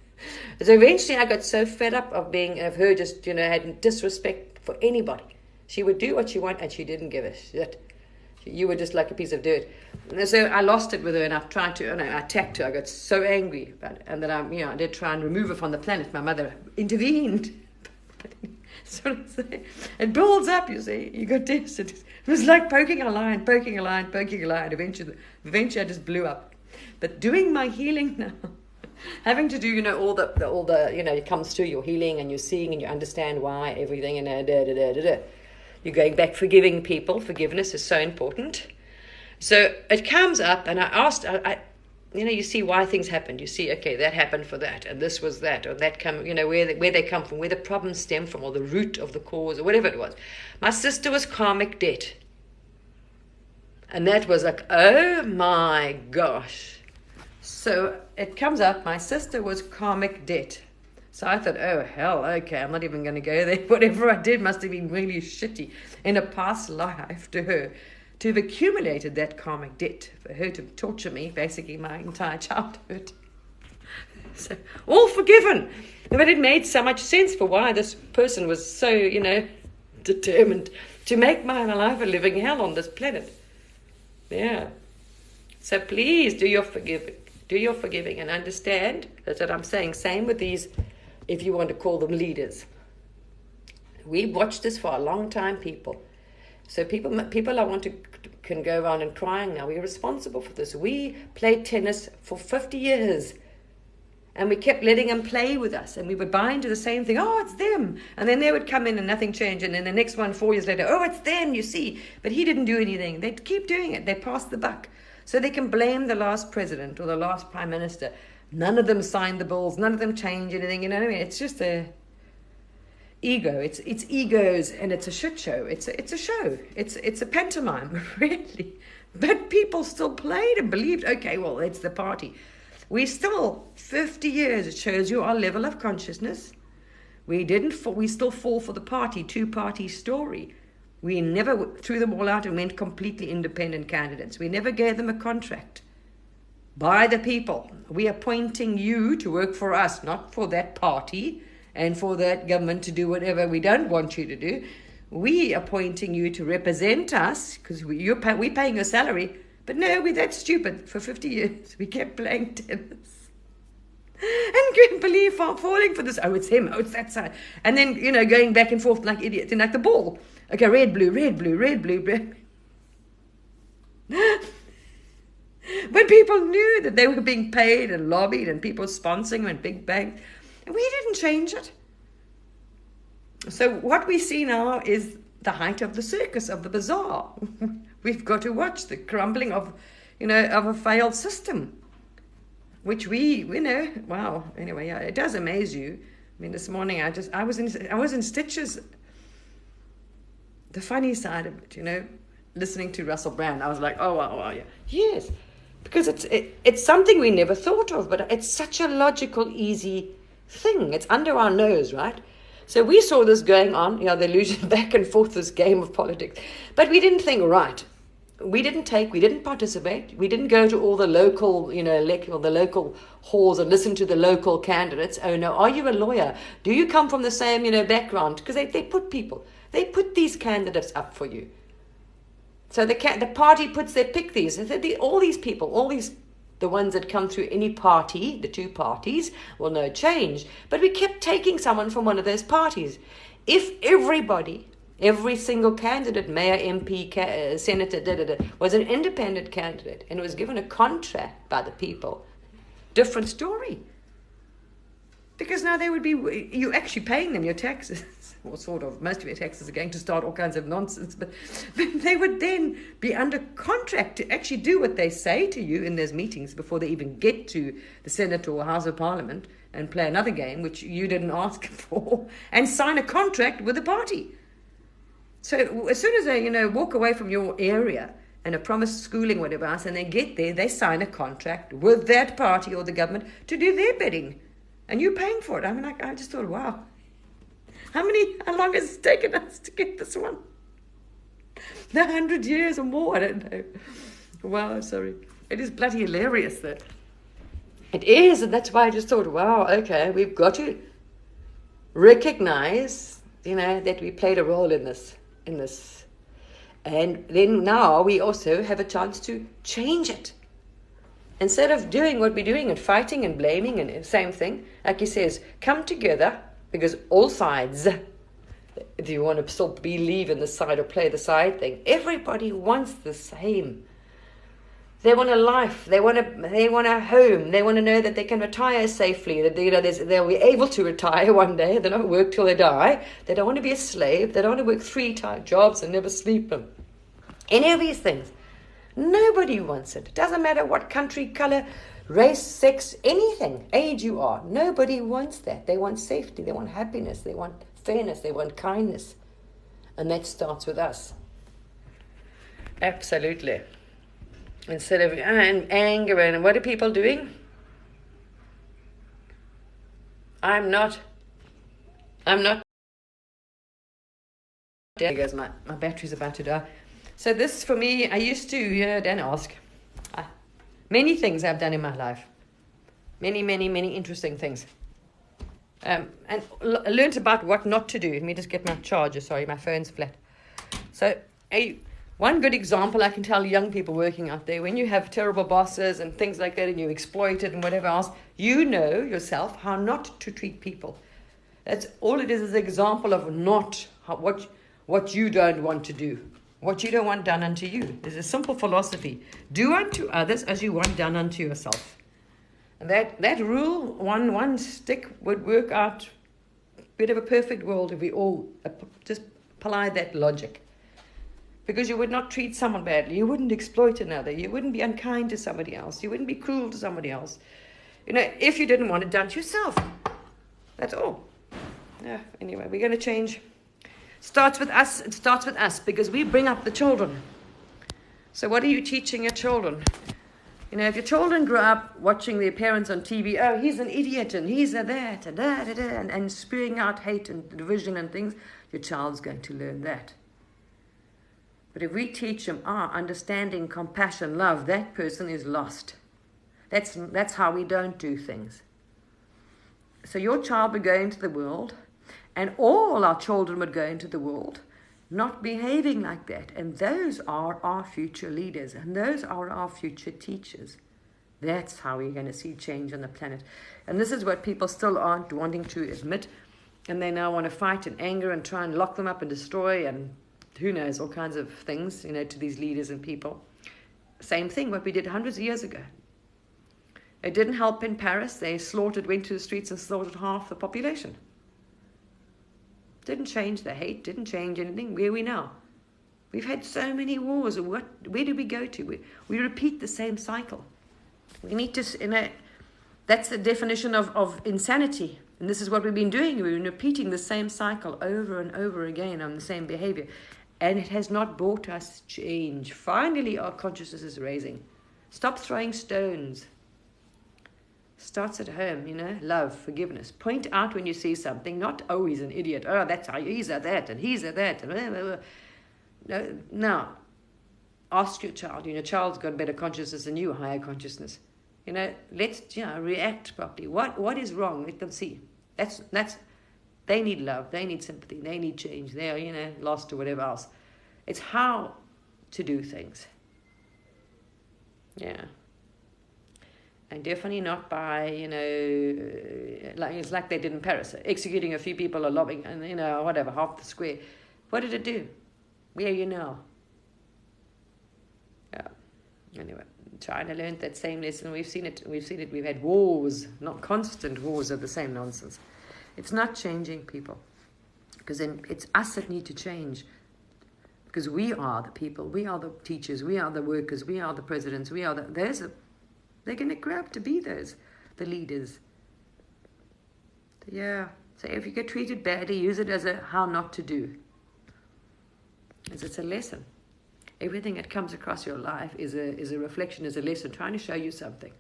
So eventually I got so fed up of her just, had disrespect for anybody. She would do what she wanted, and she didn't give a shit. You were just like a piece of dirt. And so I lost it with her, and I've tried to, I attacked her. I got so angry about it, and that I did try and remove her from the planet. My mother intervened. So it builds up, you see. You got this. It was like poking a line. Eventually I just blew up. But doing my healing now, having to do, all the it comes through your healing, and you're seeing and you understand why everything, and you're going back, forgiving people. Forgiveness is so important. So it comes up, and I asked, you see why things happened. You see, okay, that happened for that, and this was that, or that come, where they come from, where the problems stem from, or the root of the cause, or whatever it was. My sister was karmic debt. And that was like, oh my gosh. So it comes up, my sister was karmic debt. So I thought, oh, hell, okay, I'm not even going to go there. Whatever I did must have been really shitty in a past life to her, to have accumulated that karmic debt, for her to torture me basically my entire childhood. So, all forgiven. But it made so much sense for why this person was so, determined to make my life a living hell on this planet. Yeah. So please do your forgiving. Do your forgiving and understand. That's what I'm saying. Same with these, if you want to call them leaders. We've watched this for a long time, people. So people I want to can go around and crying now. We're responsible for this. We played tennis for 50 years. And we kept letting them play with us. And we would buy into the same thing. Oh, it's them. And then they would come in and nothing changed. And then the next one, 4 years later, oh, it's them, you see. But he didn't do anything. They'd keep doing it. They passed the buck. So they can blame the last president or the last prime minister. None of them signed the bills. None of them changed anything. You know what I mean? It's just a ego. It's egos, and it's a shit show. It's a show. It's a pantomime, really. But people still played and believed, okay, well, it's the party. We still, 50 years, it shows you our level of consciousness. We still fall for the party, two-party story. We never threw them all out and went completely independent candidates. We never gave them a contract. By the people. We are appointing you to work for us, not for that party and for that government to do whatever we don't want you to do. We are appointing you to represent us because we're paying your salary. But no, we're that stupid. For 50 years, we kept playing tennis. And couldn't believe falling for this. Oh, it's him. Oh, it's that side. And then, going back and forth like idiots. And like the ball. Okay, red, blue, red, blue, red, blue, red. But people knew that they were being paid and lobbied and people sponsoring them and big banks. And we didn't change it. So what we see now is the height of the circus, of the bazaar. We've got to watch the crumbling of a failed system, which wow. Anyway, yeah, it does amaze you. I mean, this morning I was in stitches. The funny side of it, listening to Russell Brand, I was like, oh, wow, yeah, yes, because it's something we never thought of, but it's such a logical, easy thing. It's under our nose, right? So we saw this going on, they're losing back and forth, this game of politics. But we didn't think, right, we didn't participate. We didn't go to all the local, the local halls and listen to the local candidates. Oh, no, are you a lawyer? Do you come from the same, background? Because they put these candidates up for you. So the party pick these. All these people, the ones that come through any party, the two parties, will no change. But we kept taking someone from one of those parties. If every single candidate, mayor, MP, senator, was an independent candidate and was given a contract by the people, different story. Because now they would be, you're actually paying them your taxes. Or sort of, most of your taxes are going to start all kinds of nonsense, but they would then be under contract to actually do what they say to you in those meetings before they even get to the Senate or House of Parliament and play another game, which you didn't ask for, and sign a contract with the party. So as soon as they, walk away from your area and are promised schooling, whatever else, and they get there, they sign a contract with that party or the government to do their bidding. And you're paying for it. I mean, I just thought, wow. How long has it taken us to get this one? 100 years or more, I don't know. Wow, sorry. It is bloody hilarious, though. It is, and that's why I just thought, wow, okay, we've got to recognize, that we played a role in this. And then now we also have a chance to change it. Instead of doing what we're doing and fighting and blaming and same thing, like he says, come together. Because all sides, if you want to still believe in the side or play the side thing, everybody wants the same. They want a life. They want a home. They want to know that they can retire safely. That they'll be able to retire one day. They don't work till they die. They don't want to be a slave. They don't want to work 3 jobs and never sleep. Any of these things. Nobody wants it. It doesn't matter what country, color, race, sex, anything, age you are. Nobody wants that. They want safety. They want happiness. They want fairness. They want kindness. And that starts with us. Absolutely. Instead of anger and what are people doing? I'm not. There goes my battery's about to die. So this for me, I used to, don't ask. Many things I've done in my life. Many, many, many interesting things. And learned about what not to do. Let me just get my charger. Sorry, my phone's flat. So one good example I can tell young people working out there, when you have terrible bosses and things like that and you exploit it and whatever else, you know yourself how not to treat people. That's all it is an example of what you don't want to do, what you don't want done unto you. There's a simple philosophy. Do unto others as you want done unto yourself. And that rule, one stick, would work out a bit of a perfect world if we all just applied that logic. Because you would not treat someone badly. You wouldn't exploit another. You wouldn't be unkind to somebody else. You wouldn't be cruel to somebody else. If you didn't want it done to yourself. That's all. Yeah, anyway, we're going to change. Starts with us. It starts with us because we bring up the children. So what are you teaching your children? If your children grow up watching their parents on TV, oh, he's an idiot and he's a that and that and spewing out hate and division and things, your child's going to learn that. But if we teach them, understanding, compassion, love, that person is lost. That's how we don't do things. So your child would go into the world, and all our children would go into the world not behaving like that. And those are our future leaders, and those are our future teachers. That's how we're going to see change on the planet. And this is what people still aren't wanting to admit, and they now want to fight and anger and try and lock them up and destroy and who knows, all kinds of things, to these leaders and people. Same thing, what we did hundreds of years ago. It didn't help in Paris. They went to the streets and slaughtered half the population. Didn't change the hate, didn't change anything. Where are we now? We've had so many wars. Where do we go to? We repeat the same cycle. We need to, that's the definition of insanity. And this is what we've been doing. We've been repeating the same cycle over and over again on the same behavior. And it has not brought us change. Finally, our consciousness is raising. Stop throwing stones. Starts at home, love, forgiveness. Point out when you see something, not, oh, he's an idiot. Oh, that's how he's at that and he's at that. No, now, ask your child. Your child's got better consciousness than you, higher consciousness. Let's react properly. What is wrong? Let them see. That's they need love. They need sympathy. They need change. They're lost or whatever else. It's how to do things. Yeah. And definitely not by it's like they did in Paris, executing a few people or lobbing and whatever, half the square. What did it do? Where are you now? Yeah. Anyway. China learned that same lesson. We've seen it. We've had wars, not constant wars of the same nonsense. It's not changing people, because then it's us that need to change. Because we are the people, we are the teachers, we are the workers, we are the presidents, we are they're going to grow up to be the leaders. Yeah. So if you get treated badly, use it as a how not to do. As it's a lesson. Everything that comes across your life is a reflection, is a lesson, trying to show you something.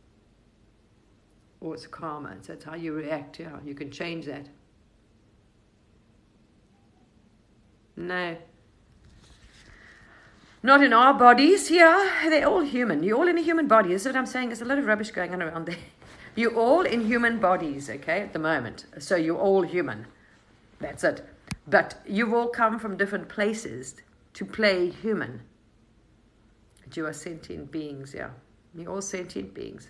Or it's karma. So it's how you react. Yeah, you can change that. No. Not in our bodies. Yeah, they're all human. You're all in a human body. This is what I'm saying. There's a lot of rubbish going on around there. You're all in human bodies, okay, at the moment. So you're all human. That's it. But you've all come from different places to play human. You are sentient beings, yeah. We're all sentient beings.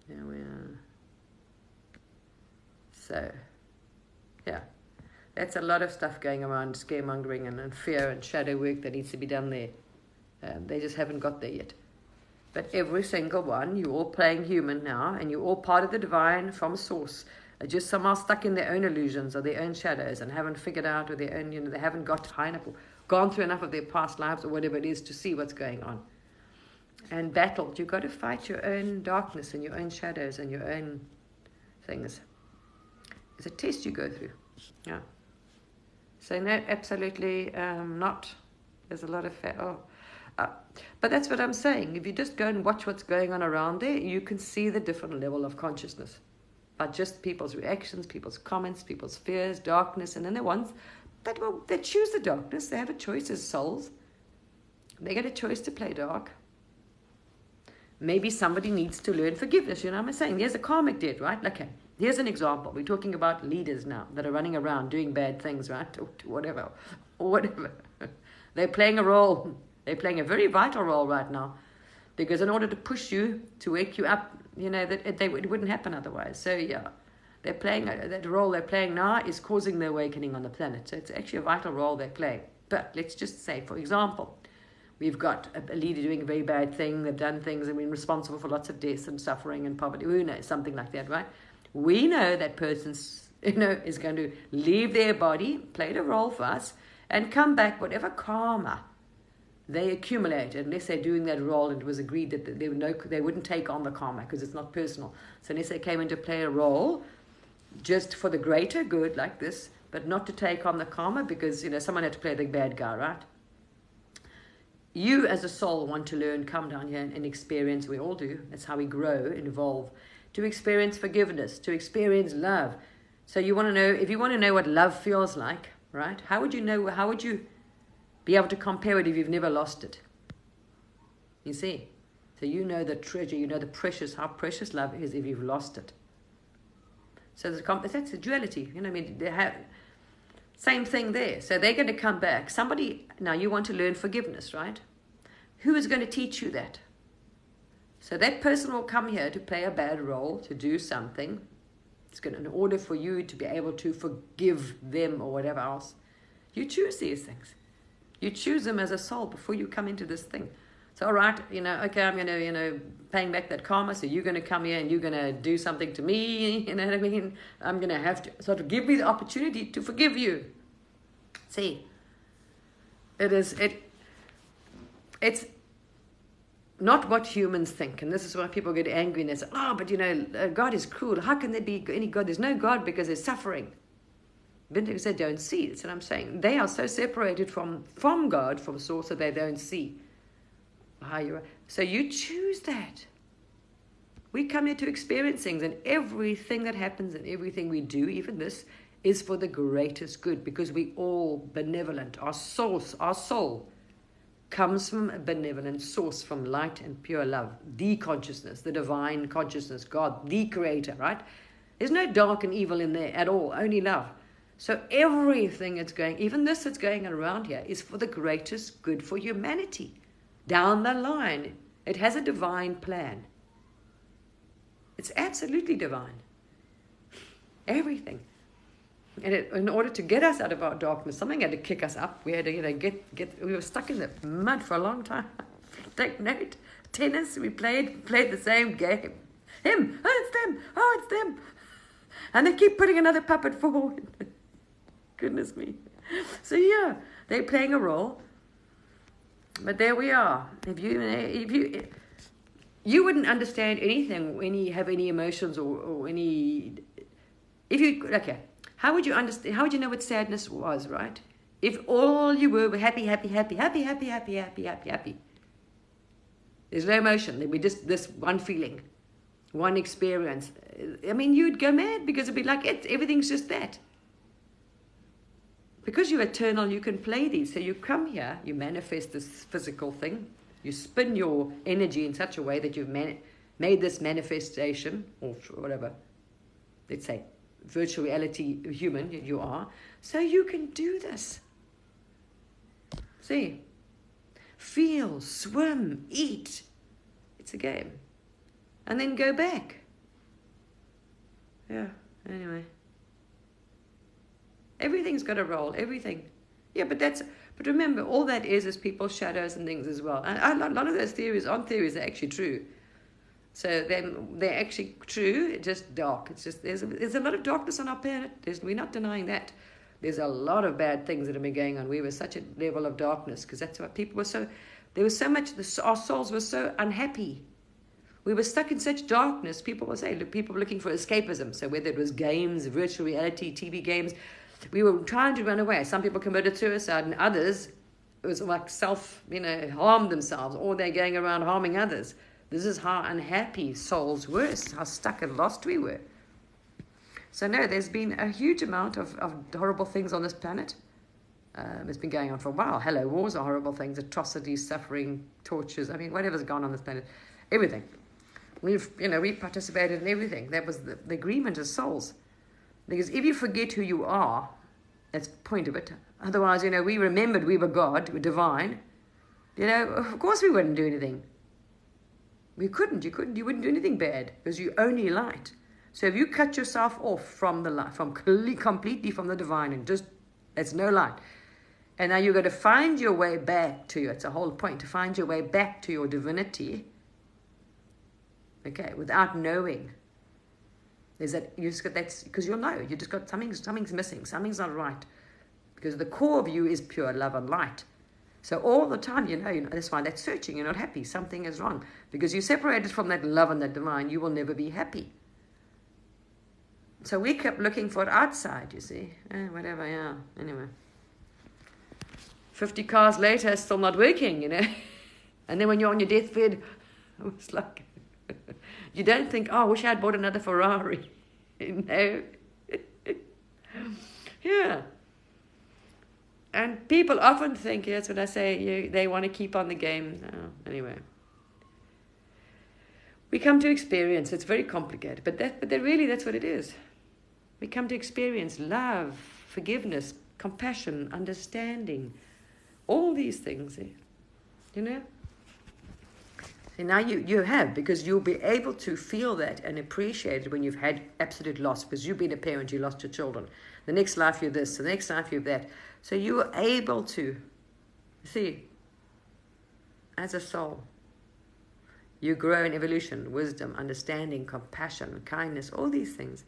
Yeah, we are. So, yeah. That's a lot of stuff going around, scaremongering and fear and shadow work that needs to be done there. They just haven't got there yet. But every single one, you're all playing human now, and you're all part of the divine from source. They're just somehow stuck in their own illusions or their own shadows and haven't figured out, or their own, they haven't got high enough, gone through enough of their past lives or whatever it is to see what's going on. And battled. You've got to fight your own darkness and your own shadows and your own things. It's a test you go through. Yeah. So no, absolutely not. There's a lot of but that's what I'm saying. If you just go and watch what's going on around there, you can see the different level of consciousness. But just people's reactions, people's comments, people's fears, darkness, and then the ones they choose the darkness. They have a choice as souls. They get a choice to play dark. Maybe somebody needs to learn forgiveness. I'm saying there's a karmic debt, right? Okay, Here's an example. We're talking about leaders now that are running around doing bad things, right? Or whatever. They're playing a role. They're playing a very vital role right now. Because in order to push you, to wake you up, it wouldn't happen otherwise. So yeah, they're playing, that role they're playing now is causing the awakening on the planet. So it's actually a vital role they're playing. But let's just say, for example, we've got a leader doing a very bad thing. They've done things and been responsible for lots of deaths and suffering and poverty. Who knows? Something like that, right? We know that person's, is going to leave their body, played a role for us, and come back, whatever karma they accumulate, unless they're doing that role and it was agreed that they wouldn't take on the karma because it's not personal. So unless they came in to play a role just for the greater good like this, but not to take on the karma because, someone had to play the bad guy, right? You as a soul want to learn, come down here and experience, we all do, that's how we grow and evolve, to experience forgiveness, to experience love. So you want to know, if you want to know what love feels like, right? How would you be able to compare it if you've never lost it? You see? So you know the treasure, you know how precious love is if you've lost it. So that's the duality, they have same thing there. So they're going to come back. Now you want to learn forgiveness, right? Who is going to teach you that? So that person will come here to play a bad role, to do something. In order for you to be able to forgive them or whatever else. You choose these things. You choose them as a soul before you come into this thing. So, all right, okay, I'm going to, paying back that karma, so you're going to come here and you're going to do something to me, you know what I mean? I'm going to have to sort of give me the opportunity to forgive you. See, it's not what humans think, and this is why people get angry and they say, but God is cruel. How can there be any God? There's no God because there's suffering. Because they don't see. That's what I'm saying. They are so separated from God, from source, that they don't see how you are. So you choose that. We come here to experience things, and everything that happens and everything we do, even this, is for the greatest good, because we all benevolent. Our soul comes from a benevolent source, from light and pure love, the consciousness, the divine consciousness, God, the creator, right? There's no dark and evil in there at all, only love. So everything that's going, even this that's going around here, is for the greatest good for humanity. Down the line, it has a divine plan. It's absolutely divine. Everything. And in order to get us out of our darkness, something had to kick us up. We had to we were stuck in the mud for a long time. Take note. Tennis, we played the same game. It's them. And they keep putting another puppet forward. Goodness me. So yeah, they're playing a role. But there we are. If you wouldn't understand anything when you have any emotions or any. How would you understand? How would you know what sadness was, right? If all you were happy. There's no emotion. There'd be just this one feeling, one experience. I mean, you'd go mad because it'd be like everything's just that. Because you're eternal, you can play these. So you come here, you manifest this physical thing, you spin your energy in such a way that you've made this manifestation, or whatever, let's say, virtual reality human you are, so you can do this. See? Feel, swim, eat. It's a game. And then go back. Yeah, anyway. Everything's got a role, everything. Yeah, but remember, all that is people's shadows and things as well. And a lot of those theories aren't theories, they're actually true. So they're actually true, just dark. It's just, there's a lot of darkness on our planet. We're not denying that. There's a lot of bad things that have been going on. We were such a level of darkness, because that's what people were so, there was so much, our souls were so unhappy. We were stuck in such darkness. People were saying, people were looking for escapism. So whether it was games, virtual reality, TV games, we were trying to run away. Some people committed suicide, and others, it was like harmed themselves, or they're going around harming others. This is how unhappy souls were, how stuck and lost we were. So no, there's been a huge amount of horrible things on this planet. It's been going on for a while. Hello, wars are horrible things, atrocities, suffering, tortures. I mean, whatever's gone on this planet, everything. We've participated in everything. That was the agreement as souls. Because if you forget who you are, that's the point of it. Otherwise, we remembered we were God, we were divine. Of course we wouldn't do anything. We couldn't. You wouldn't do anything bad because you're only light. So if you cut yourself off from the light, completely from the divine, and just there's no light, and now you're going to find your way back to you. It's a whole point to find your way back to your divinity. Okay, without knowing. Is that you just got that because you'll know you just got something's missing, something's not right, because the core of you is pure love and light. So all the time, that's why that's searching. You're not happy. Something is wrong because you're separated from that love and that divine. You will never be happy. So we kept looking for it outside. You see, whatever. Yeah. Anyway, 50 cars later, it's still not working. And then when you're on your deathbed, it's like. You don't think, oh, I wish I had bought another Ferrari. No. Yeah. And people often think, that's what I say, they want to keep on the game. Anyway. We come to experience, it's very complicated, but really that's what it is. We come to experience love, forgiveness, compassion, understanding, all these things, And now you have, because you'll be able to feel that and appreciate it when you've had absolute loss, because you've been a parent, you lost your children. The next life you're this, the next life you're that. So you are able to see, as a soul, you grow in evolution, wisdom, understanding, compassion, kindness, all these things.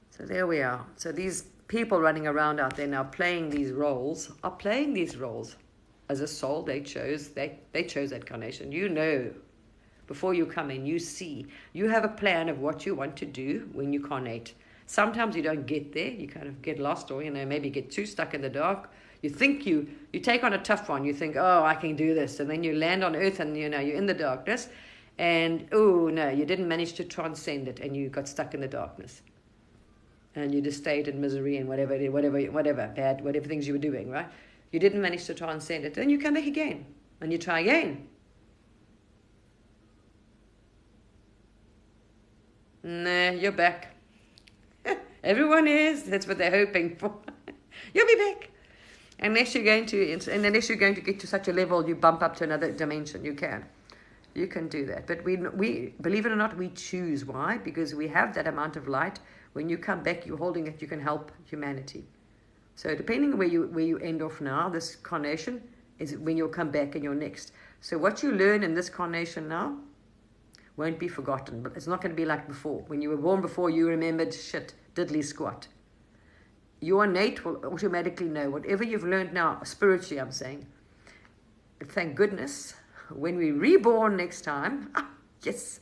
So there we are. So these people running around out there now playing these roles are playing these roles. As a soul, they chose that carnation. Before you come in, you see. You have a plan of what you want to do when you carnate. Sometimes you don't get there. You kind of get lost or, maybe get too stuck in the dark. You think you take on a tough one. You think, oh, I can do this. And then you land on earth and, you're in the darkness. And, oh, no, you didn't manage to transcend it. And you got stuck in the darkness. And you just stayed in misery and whatever things you were doing, right? You didn't manage to transcend it. Then you come back again. And you try again. Nah, you're back. Everyone is. That's what they're hoping for. You'll be back. Unless you're going to get to such a level, you bump up to another dimension. You can do that. But we believe it or not, we choose. Why? Because we have that amount of light. When you come back, you're holding it. You can help humanity. So depending on where you end off now, this carnation is when you'll come back and you're next. So what you learn in this carnation now won't be forgotten. But it's not going to be like before. When you were born before, you remembered shit, diddly squat. Your innate will automatically know whatever you've learned now, spiritually I'm saying. Thank goodness, when we're reborn next time, yes,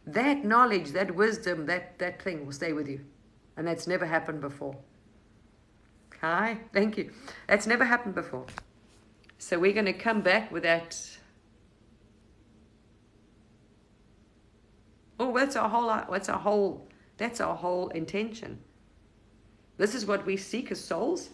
that knowledge, that wisdom, that thing will stay with you. And that's never happened before. Hi, thank you. That's never happened before. So we're going to come back with that. Oh, that's our whole intention. This is what we seek as souls,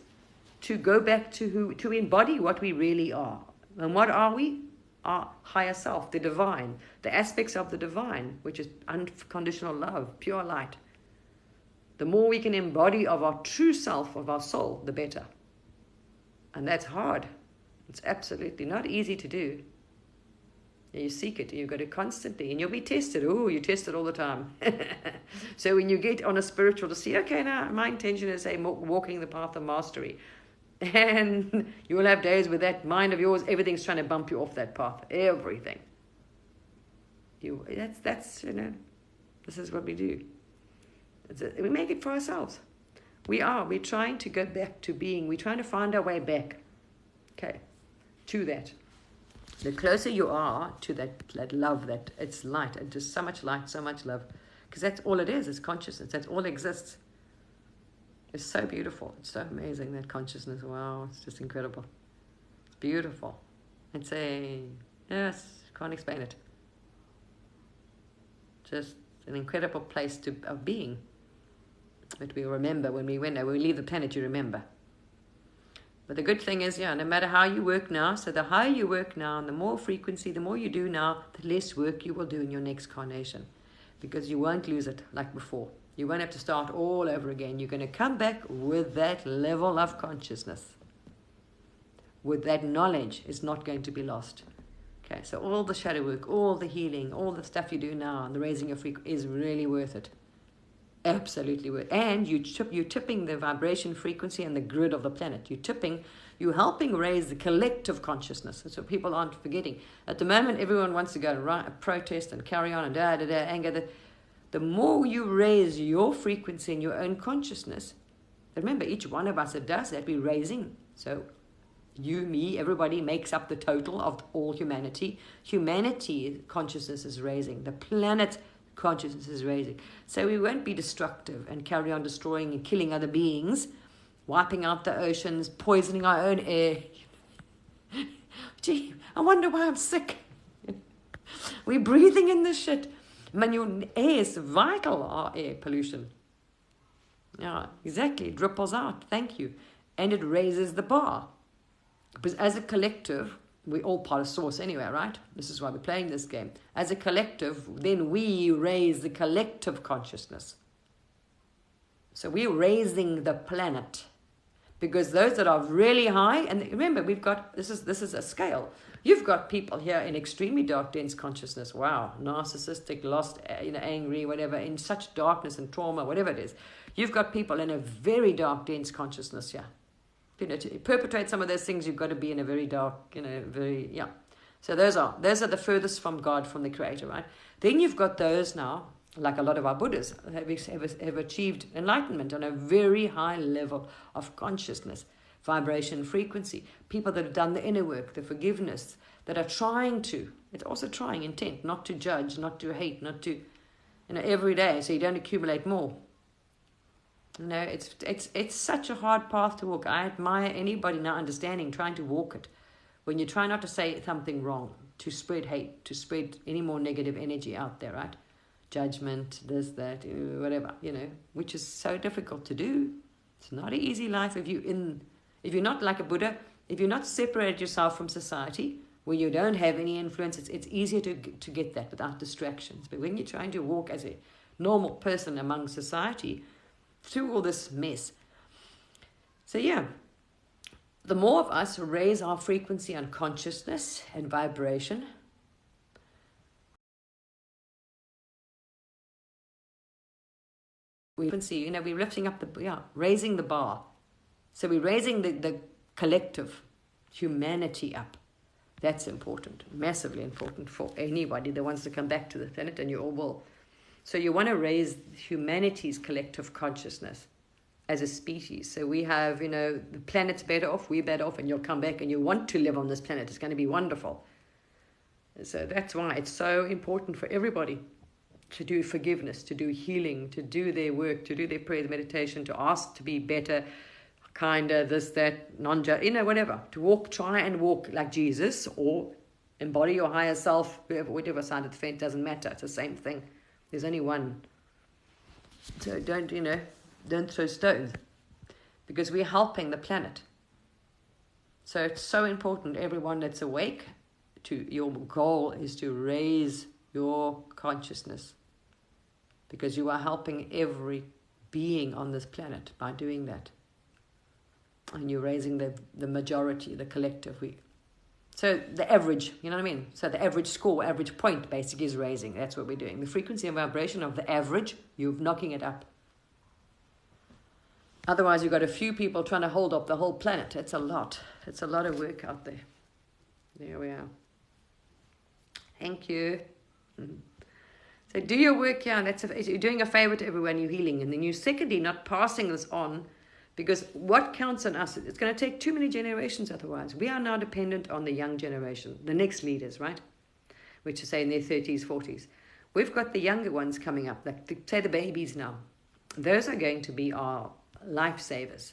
to go back to embody what we really are. And what are we? Our higher self, the divine, the aspects of the divine, which is unconditional love, pure light. The more we can embody of our true self, of our soul, the better. And that's hard. It's absolutely not easy to do. You seek it, you've got to constantly, and you'll be tested. Oh, you're tested all the time. So when you get on a spiritual to see, okay, now my intention is, say, walking the path of mastery. And you will have days with that mind of yours, everything's trying to bump you off that path. Everything. This is what we do. We make it for ourselves. We're trying to go back to being. We're trying to find our way back. Okay, to that. The closer you are to that love, that it's light, and just so much light, so much love. Because that's all it is, it's consciousness. That's all that exists. It's so beautiful. It's so amazing, that consciousness. Wow, it's just incredible. It's beautiful. Yes, can't explain it. Just an incredible place of being. But we'll remember when we leave the planet, you remember. But the good thing is, yeah, no matter how you work now, so the higher you work now and the more frequency, the more you do now, the less work you will do in your next carnation. Because you won't lose it like before. You won't have to start all over again. You're going to come back with that level of consciousness. With that knowledge, is not going to be lost. Okay, so all the shadow work, all the healing, all the stuff you do now, and the raising of frequency is really worth it. Absolutely worth it. And you're tipping the vibration frequency and the grid of the planet. You're helping raise the collective consciousness. That's what people aren't forgetting. At the moment, everyone wants to go and protest and carry on and anger. The more you raise your frequency in your own consciousness, remember, each one of us that does that, we're raising. So you, me, everybody makes up the total of all humanity. Humanity consciousness is raising. The planet consciousness is raising. So we won't be destructive and carry on destroying and killing other beings, wiping out the oceans, poisoning our own air. Gee, I wonder why I'm sick. We're breathing in this shit. Man, your air is vital, our air pollution. Yeah, exactly. It ripples out. Thank you. And it raises the bar. Because as a collective, we're all part of source anyway, right? This is why we're playing this game. As a collective, then we raise the collective consciousness. So we're raising the planet. Because those that are really high, and remember, we've got, this is a scale. You've got people here in extremely dark, dense consciousness. Wow, narcissistic, lost, angry, whatever, in such darkness and trauma, whatever it is. You've got people in a very dark, dense consciousness here. To perpetrate some of those things, you've got to be in a very dark, So those are the furthest from God, from the Creator, right? Then you've got those now, like a lot of our Buddhas, have achieved enlightenment on a very high level of consciousness, vibration, frequency. People that have done the inner work, the forgiveness, that are trying to, it's also trying intent, not to judge, not to hate, not to, every day, so you don't accumulate more. It's such a hard path to walk. I admire anybody now understanding, trying to walk it. When you try not to say something wrong, to spread hate, to spread any more negative energy out there, right? Judgment, this, that, whatever, which is so difficult to do. It's not an easy life if you're not like a Buddha, if you're not separated yourself from society, where you don't have any influence, it's easier to get that without distractions. But when you're trying to walk as a normal person among society, through all this mess. So yeah, the more of us raise our frequency and consciousness and vibration, we can see, we're lifting up raising the bar. So we're raising the collective humanity up. That's important, massively important for anybody that wants to come back to the planet, and you all will. So you want to raise humanity's collective consciousness as a species. So we have, the planet's better off, we're better off, and you'll come back and you want to live on this planet. It's going to be wonderful. So that's why it's so important for everybody to do forgiveness, to do healing, to do their work, to do their prayer, meditation, to ask to be better, kinder, this, that, whatever. To try and walk like Jesus, or embody your higher self, whatever side of the fence, doesn't matter. It's the same thing. There's only one. So don't throw stones, because we're helping the planet. So it's so important, everyone that's awake, your goal is to raise your consciousness, because you are helping every being on this planet by doing that. And you're raising the majority, the collective. So the average, you know what I mean? So the average score, average point basically is raising. That's what we're doing. The frequency and vibration of the average, you're knocking it up. Otherwise, you've got a few people trying to hold up the whole planet. It's a lot. It's a lot of work out there. There we are. Thank you. So do your work, you're doing a favor to everyone, you're healing. And then you secondly, not passing this on, because what counts on us, it's going to take too many generations otherwise. We are now dependent on the young generation, the next leaders, right? Which is, say, in their 30s, 40s. We've got the younger ones coming up, say the babies now. Those are going to be our lifesavers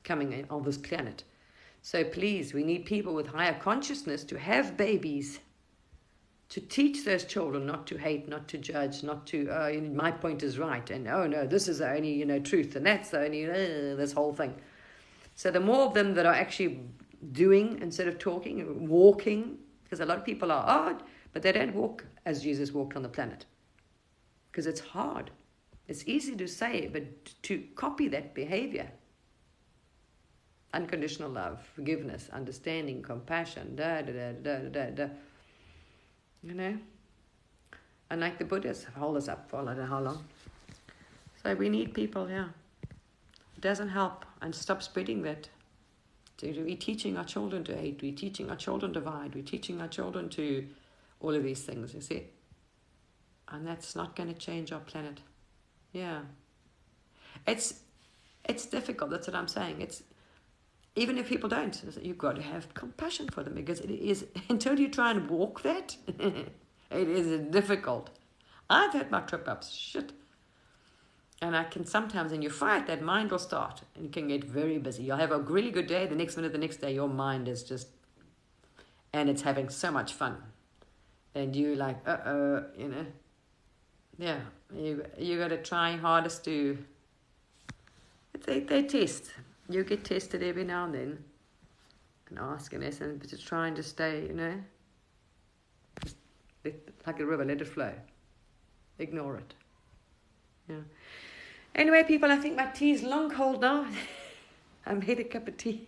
coming on this planet. So please, we need people with higher consciousness to have babies, to teach those children not to hate, not to judge, not to, my point is right, and oh no, this is the only, truth, and that's the only, this whole thing. So the more of them that are actually doing instead of talking, walking, because a lot of people are hard, but they don't walk as Jesus walked on the planet. Because it's hard. It's easy to say, but to copy that behavior. Unconditional love, forgiveness, understanding, compassion, You know? And like the Buddhists hold us up for I don't know how long. So we need people, It doesn't help. And stop spreading that. We're teaching our children to hate. We're teaching our children to divide. We're teaching our children to all of these things, you see? And that's not going to change our planet. Yeah. It's difficult. That's what I'm saying. Even if people don't, you've got to have compassion for them, because it is, until you try and walk that, it is difficult. I've had my trip-ups, shit. And I can sometimes, in your fight, that mind will start, and you can get very busy. You'll have a really good day, the next minute, the next day, your mind is just, and it's having so much fun. And you're like, you know. Yeah, you got to try hardest to, they test. You get tested every now and then, and ask in essence, but just trying to stay, you know, just like a river, let it flow. Ignore it. Yeah. Anyway, people, I think my tea's long cold now. I made a cup of tea.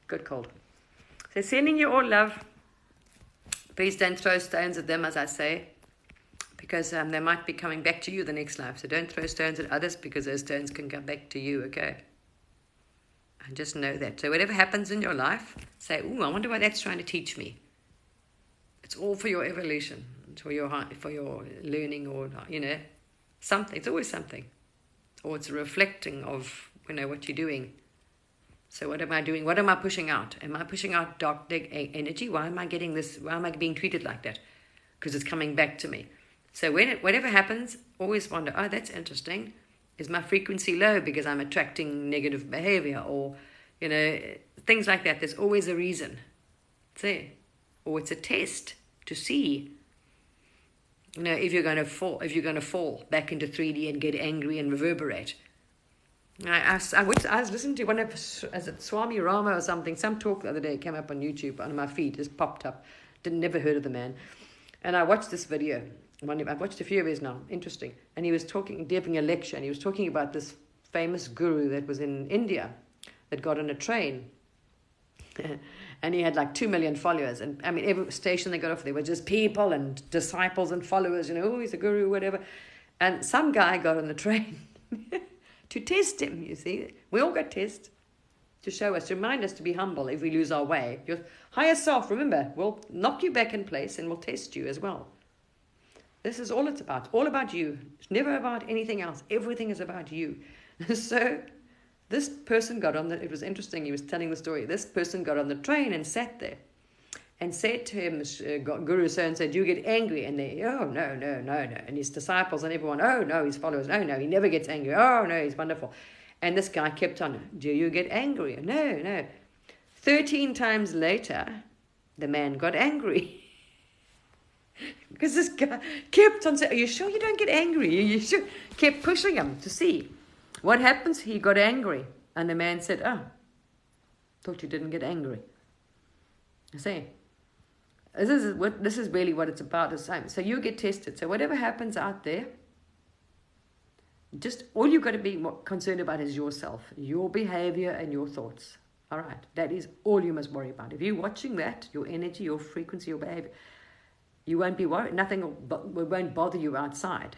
Good cold. So sending you all love. Please don't throw stones at them, as I say, because they might be coming back to you the next life. So don't throw stones at others, because those stones can come back to you, okay? And just know that. So whatever happens in your life, say, ooh, I wonder what that's trying to teach me. It's all for your evolution, it's for your learning, or, you know, something. It's always something. Or it's a reflecting of, you know, what you're doing. So what am I doing? What am I pushing out? Am I pushing out dark energy? Why am I getting this? Why am I being treated like that? Because it's coming back to me. So whatever happens, always wonder, oh, that's interesting. Is my frequency low because I'm attracting negative behavior? Or, you know, things like that. There's always a reason. It's there. Or it's a test to see, you know, if you're going to fall back into 3D and get angry and reverberate. I was listening to one of, is it Swami Rama or something, some talk the other day came up on YouTube, on my feed, just popped up. Never heard of the man. And I watched this video. I've watched a few of his now, interesting. And he was giving a lecture, and he was talking about this famous guru that was in India that got on a train. And he had like 2 million followers. And I mean, every station they got off, there were just people and disciples and followers, you know, oh, he's a guru, whatever. And some guy got on the train to test him, you see. We all got tests to show us, to remind us to be humble if we lose our way. Your higher self, remember, will knock you back in place and will test you as well. This is all it's about you. It's never about anything else. Everything is about you. So this person got on it was interesting, he was telling the story. This person got on the train and sat there and said to him, Guru so-and-so, do you get angry? And they, oh, no. And his disciples and everyone, oh, no, his followers, oh, no, he never gets angry. Oh, no, he's wonderful. And this guy kept on, do you get angry? No. 13 times later, the man got angry. Because this guy kept on saying, are you sure you don't get angry? You sure? Kept pushing him to see. What happens? He got angry. And the man said, oh, thought you didn't get angry. I say, this is really what it's about. So you get tested. So whatever happens out there, just all you've got to be concerned about is yourself, your behavior and your thoughts. All right. That is all you must worry about. If you're watching that, your energy, your frequency, your behavior, you won't be worried. Nothing won't bother you outside.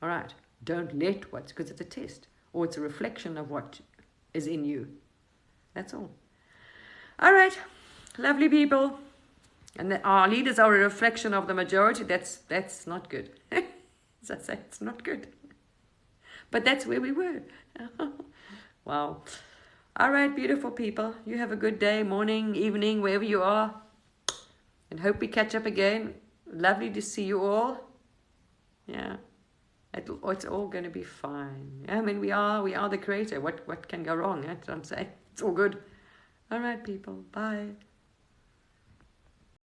All right. Don't let because it's a test, or it's a reflection of what is in you. That's all. All right. Lovely people. And our leaders are a reflection of the majority. That's not good. As I say, it's not good. But that's where we were. Wow. All right, beautiful people. You have a good day, morning, evening, wherever you are. And hope we catch up again. Lovely to see you all. Yeah. It's all going to be fine. I mean, we are the creator. What can go wrong? That's what I'm saying. It's all good. All right, people. Bye.